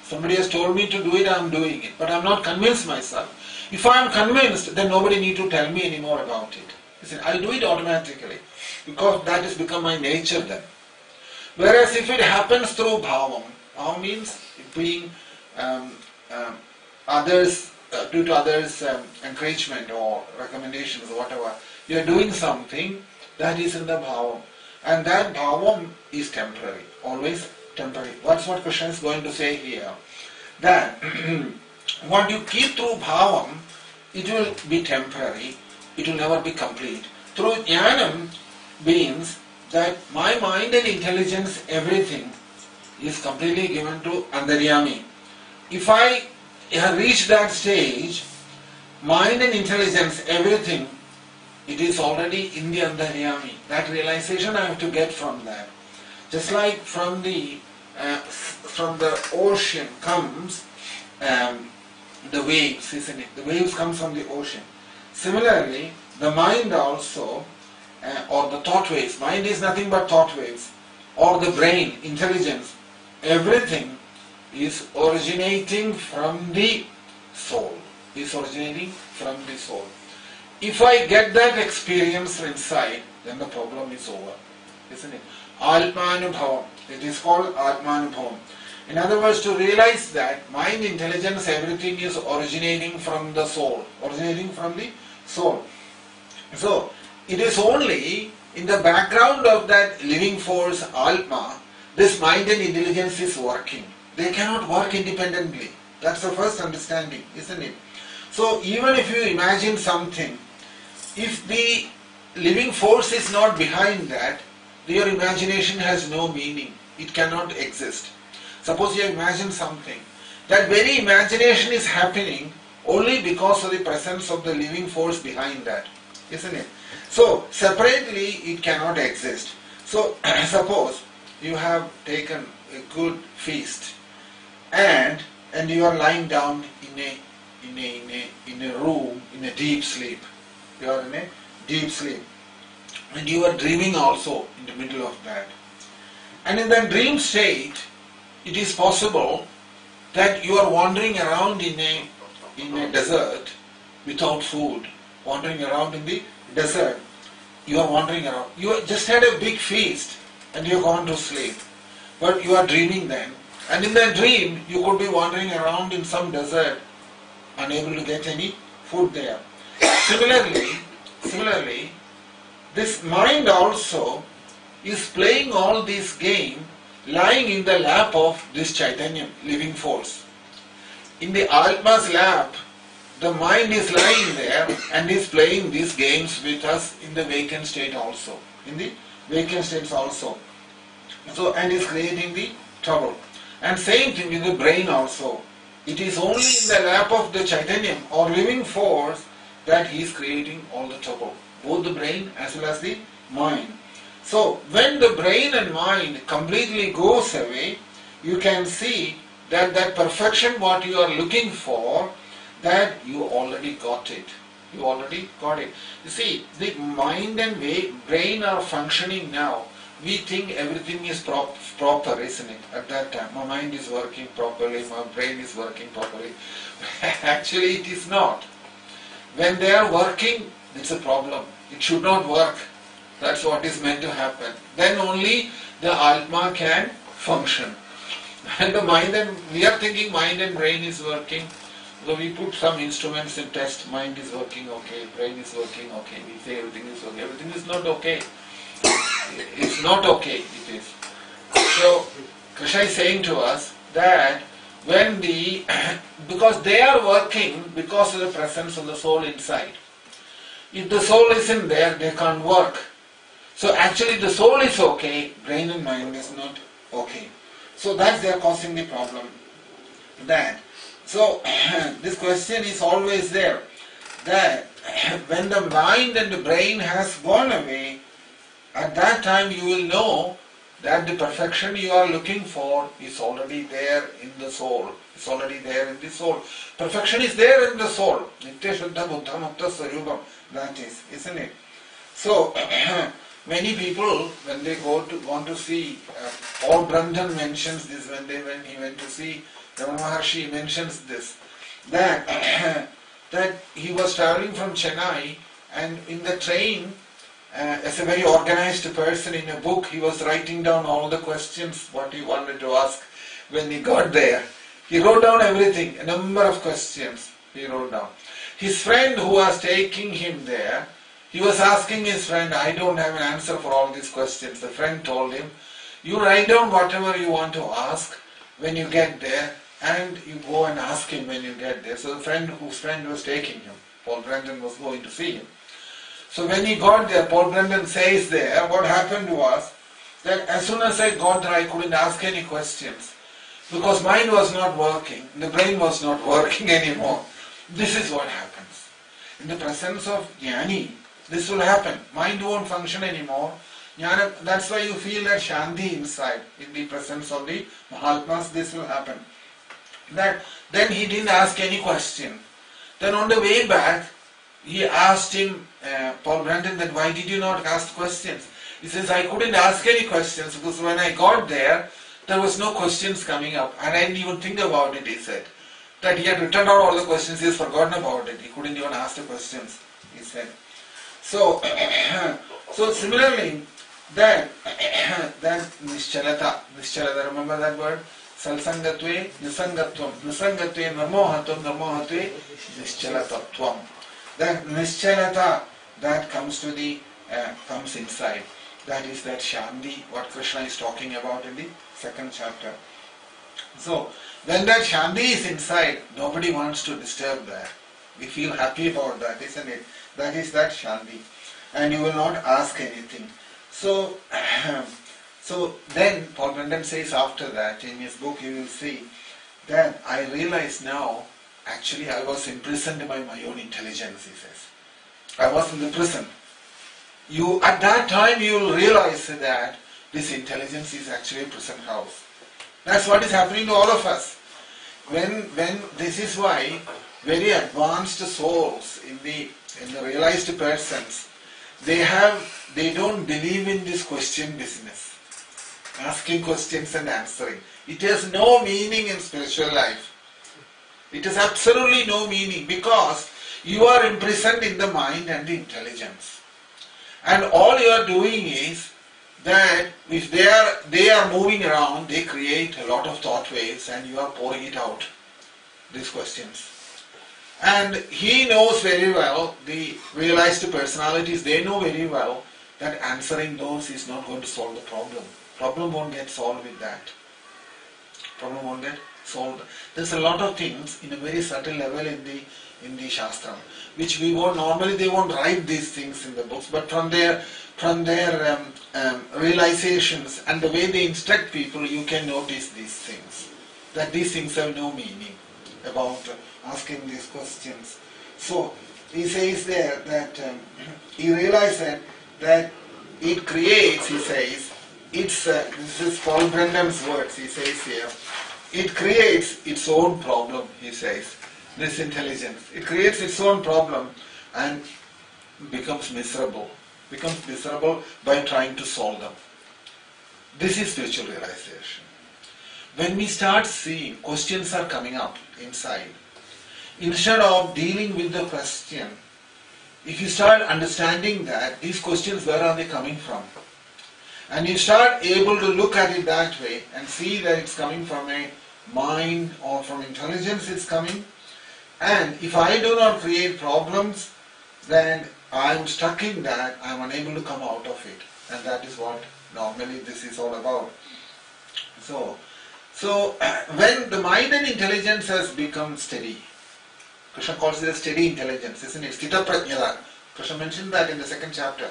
Somebody has told me to do it, I am doing it, but I am not convinced myself. If I am convinced, then nobody need to tell me anymore about it. Listen, I'll do it automatically because that has become my nature then. Whereas if it happens through bhavam means being others, due to others' encouragement or recommendations or whatever, you are doing something that is in the bhavam. And that bhavam is temporary, always temporary. That's what Krishna is going to say here. That what you keep through bhavam, it will be temporary, it will never be complete. Through jnanam means that my mind and intelligence, everything is completely given to Antaryami. If I have reached that stage, mind and intelligence, everything, it is already in the Antaryami. That realization I have to get from that. Just like from the ocean comes the waves, isn't it? The waves come from the ocean. Similarly, the mind also, or the thought waves, mind is nothing but thought waves, or the brain, intelligence, everything is originating from the soul. Is originating from the soul. If I get that experience inside, then the problem is over, isn't it? Atmanubhavam. It is called Atmanubhavam. In other words, to realize that mind, intelligence, everything is originating from the soul. Originating from the soul. So, it is only in the background of that living force, Atma, this mind and intelligence is working. They cannot work independently. That's the first understanding, isn't it? So, even if you imagine something, if the living force is not behind that, your imagination has no meaning. It cannot exist. Suppose you imagine something. That very imagination is happening only because of the presence of the living force behind that. Isn't it? So, separately it cannot exist. So, suppose you have taken a good feast and you are lying down in a room, in a deep sleep. You are in a deep sleep. And you are dreaming also in the middle of that. And in that dream state, it is possible that you are wandering around in a desert without food. Wandering around in the desert. You are wandering around. You just had a big feast and you have gone to sleep. But you are dreaming then. And in that dream, you could be wandering around in some desert, unable to get any food there. Similarly, this mind also is playing all this game lying in the lap of this Chaitanya, living force. In the Atma's lap, the mind is lying there and is playing these games with us in the vacant state also. In the vacant states also. So, and is creating the trouble. And same thing with the brain also. It is only in the lap of the Chaitanya or living force that he is creating all the trouble. Both the brain as well as the mind. So, when the brain and mind completely goes away, you can see that that perfection what you are looking for, that you already got it. You already got it. You see, the mind and brain are functioning now. We think everything is proper, isn't it? At that time, my mind is working properly, my brain is working properly. Actually, it is not. When they are working, it's a problem. It should not work. That's what is meant to happen. Then only the Atma can function. And the mind and, we are thinking mind and brain is working. So we put some instruments in test, mind is working okay, brain is working okay, we say everything is okay. Everything is not okay. It's not okay, it is. So Krishna is saying to us that when because they are working because of the presence of the soul inside. If the soul isn't there, they can't work. So actually the soul is okay, brain and mind is not okay. So that's they are causing the problem. So this question is always there, that when the mind and the brain has gone away, at that time you will know that the perfection you are looking for is already there in the soul. It's already there in the soul. Perfection is there in the soul. Nitya Shuddha Buddha Mukta Swarupam. That is, isn't it? So many people, when they want to see, Paul Brandon mentions this when he went to see Ramana Maharshi, mentions this, that he was traveling from Chennai, and in the train, as a very organized person, in a book he was writing down all the questions what he wanted to ask. When he got there, he wrote down everything, a number of questions he wrote down. His friend who was taking him there, he was asking his friend, I don't have an answer for all these questions. The friend told him, you write down whatever you want to ask when you get there, and you go and ask him when you get there. So the friend whose friend was taking him, Paul Brandon, was going to see him. So when he got there, Paul Brandon says there, what happened was that as soon as I got there, I couldn't ask any questions because mind was not working, the brain was not working anymore. This is what happens. In the presence of Jnani, this will happen. Mind won't function anymore. Jnana, that's why you feel that Shanti inside. In the presence of the Mahatmas, this will happen. Then he didn't ask any question. Then on the way back, he asked him, Paul Brandon, that why did you not ask questions? He says, I couldn't ask any questions because when I got there was no questions coming up. And I didn't even think about it, he said. That he had written out all the questions, he has forgotten about it. He couldn't even ask the questions, he said. So similarly, that Nischalata, remember that word? Salsangatve, Nisangatvam, Nisangatve, Narmohatvam, Narmohatve, Nischalatatvam. That Nischalata, that comes inside. That is that Shanti, what Krishna is talking about in the second chapter. So, when that Shanti is inside, nobody wants to disturb that. We feel happy about that, isn't it? That is that Shanti. And you will not ask anything. So then Paul Brandon says after that, in his book you will see that I realize now, actually I was imprisoned by my own intelligence, he says. I was in the prison. At that time you will realize that this intelligence is actually a prison house. That's what is happening to all of us. When this is why very advanced souls in the realized persons, they don't believe in this question business. Asking questions and answering. It has no meaning in spiritual life. It has absolutely no meaning because you are imprisoned in the mind and the intelligence. And all you are doing is that if they are moving around, they create a lot of thought waves and you are pouring it out, these questions. And he knows very well, the realized personalities, they know very well that answering those is not going to solve the problem. Problem won't get solved with that. Problem won't get solved. There's a lot of things in a very subtle level in the Shastram, which we won't normally, they won't write these things in the books, but from their realizations and the way they instruct people, you can notice these things. That these things have no meaning about asking these questions. So he says there that he realized that it creates, he says, this is Paul Brendan's words, he says here, it creates its own problem, he says, this intelligence. It creates its own problem and becomes miserable by trying to solve them. This is spiritual realization. When we start seeing questions are coming up inside, instead of dealing with the question, if you start understanding that these questions, where are they coming from? And you start able to look at it that way and see that it's coming from a mind or from intelligence it's coming. And if I do not create problems, then I'm stuck in that, I'm unable to come out of it. And that is what normally this is all about. So when the mind and intelligence has become steady, Krishna calls it a steady intelligence, isn't it? Sthita Prajnata. Krishna mentioned that in the second chapter.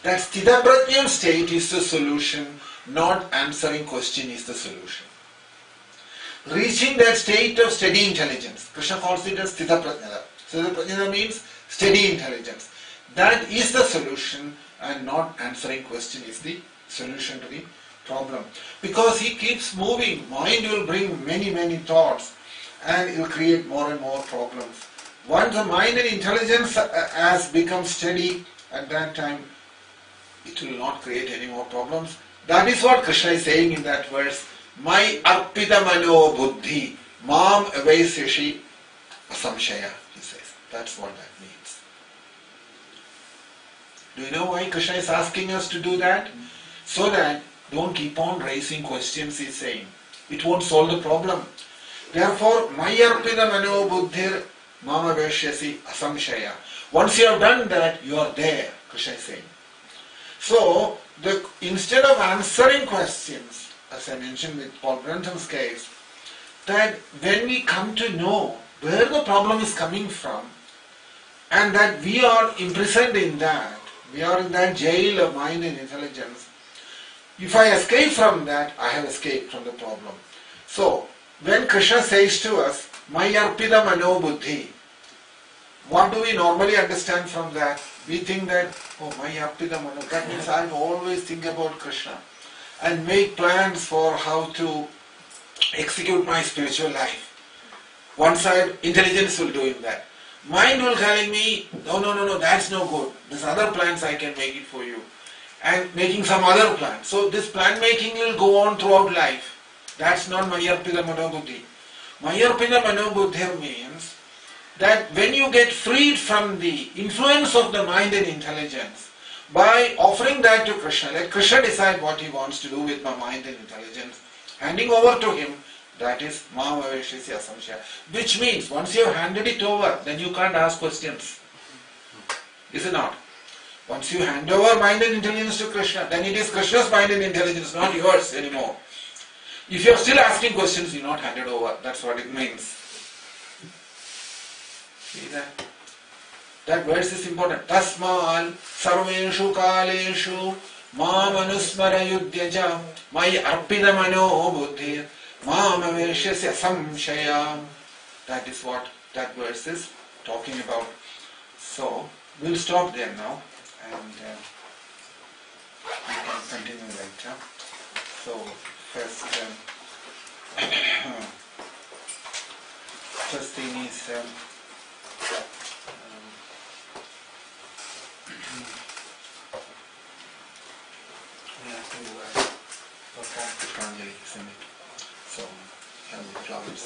That Sthita Prajna state is the solution, not answering question is the solution. Reaching that state of steady intelligence, Krishna calls it as Sthita Prajnata. Sthita Prajnata means steady intelligence. That is the solution, and not answering question is the solution to the problem. Because he keeps moving, mind will bring many thoughts and it will create more and more problems. Once the mind and intelligence has become steady, at that time it will not create any more problems. That is what Krishna is saying in that verse. My arpita mano buddhi mam avaiseshi asamshaya, he says. That's what that means. Do you know why Krishna is asking us to do that? So that don't keep on raising questions, he's saying. It won't solve the problem. Therefore, my arpita mano buddhir mam avaisyasi asamshaya. Once you have done that, you are there, Krishna is saying. So, instead of answering questions, as I mentioned with Paul Brentham's case, that when we come to know where the problem is coming from, and that we are imprisoned in that, we are in that jail of mind and intelligence, if I escape from that, I have escaped from the problem. So, when Krishna says to us, Mayarpida Mano Buddhi, what do we normally understand from that? We think that, oh, Mayarpida Mano, that means I always think about Krishna and make plans for how to execute my spiritual life. One side, intelligence will do in that. Mind will telling me, no, that's no good. There's other plans I can make it for you. And making some other plan. So this plan making will go on throughout life. That's not Mayarpida Manobuddhi. Mayarpida Manobuddhi means that when you get freed from the influence of the mind and intelligence, by offering that to Krishna, let Krishna decide what he wants to do with my mind and intelligence, handing over to him, that is Mamaveshya Samshaya. Which means, once you have handed it over, then you can't ask questions. Is it not? Once you hand over mind and intelligence to Krishna, then it is Krishna's mind and intelligence, not yours anymore. If you are still asking questions, you are not handed over. That's what it means. See that? That verse is important. Tasmal sarveshu kaleshu mam anusmara yudhyaja mai arpida mano buddhir mam aveshyasya samshayam. That is what that verse is talking about. So, we'll stop there now and we can continue later. So, first thing is we have to perform Pushpanjali, isn't it? So, have the flowers.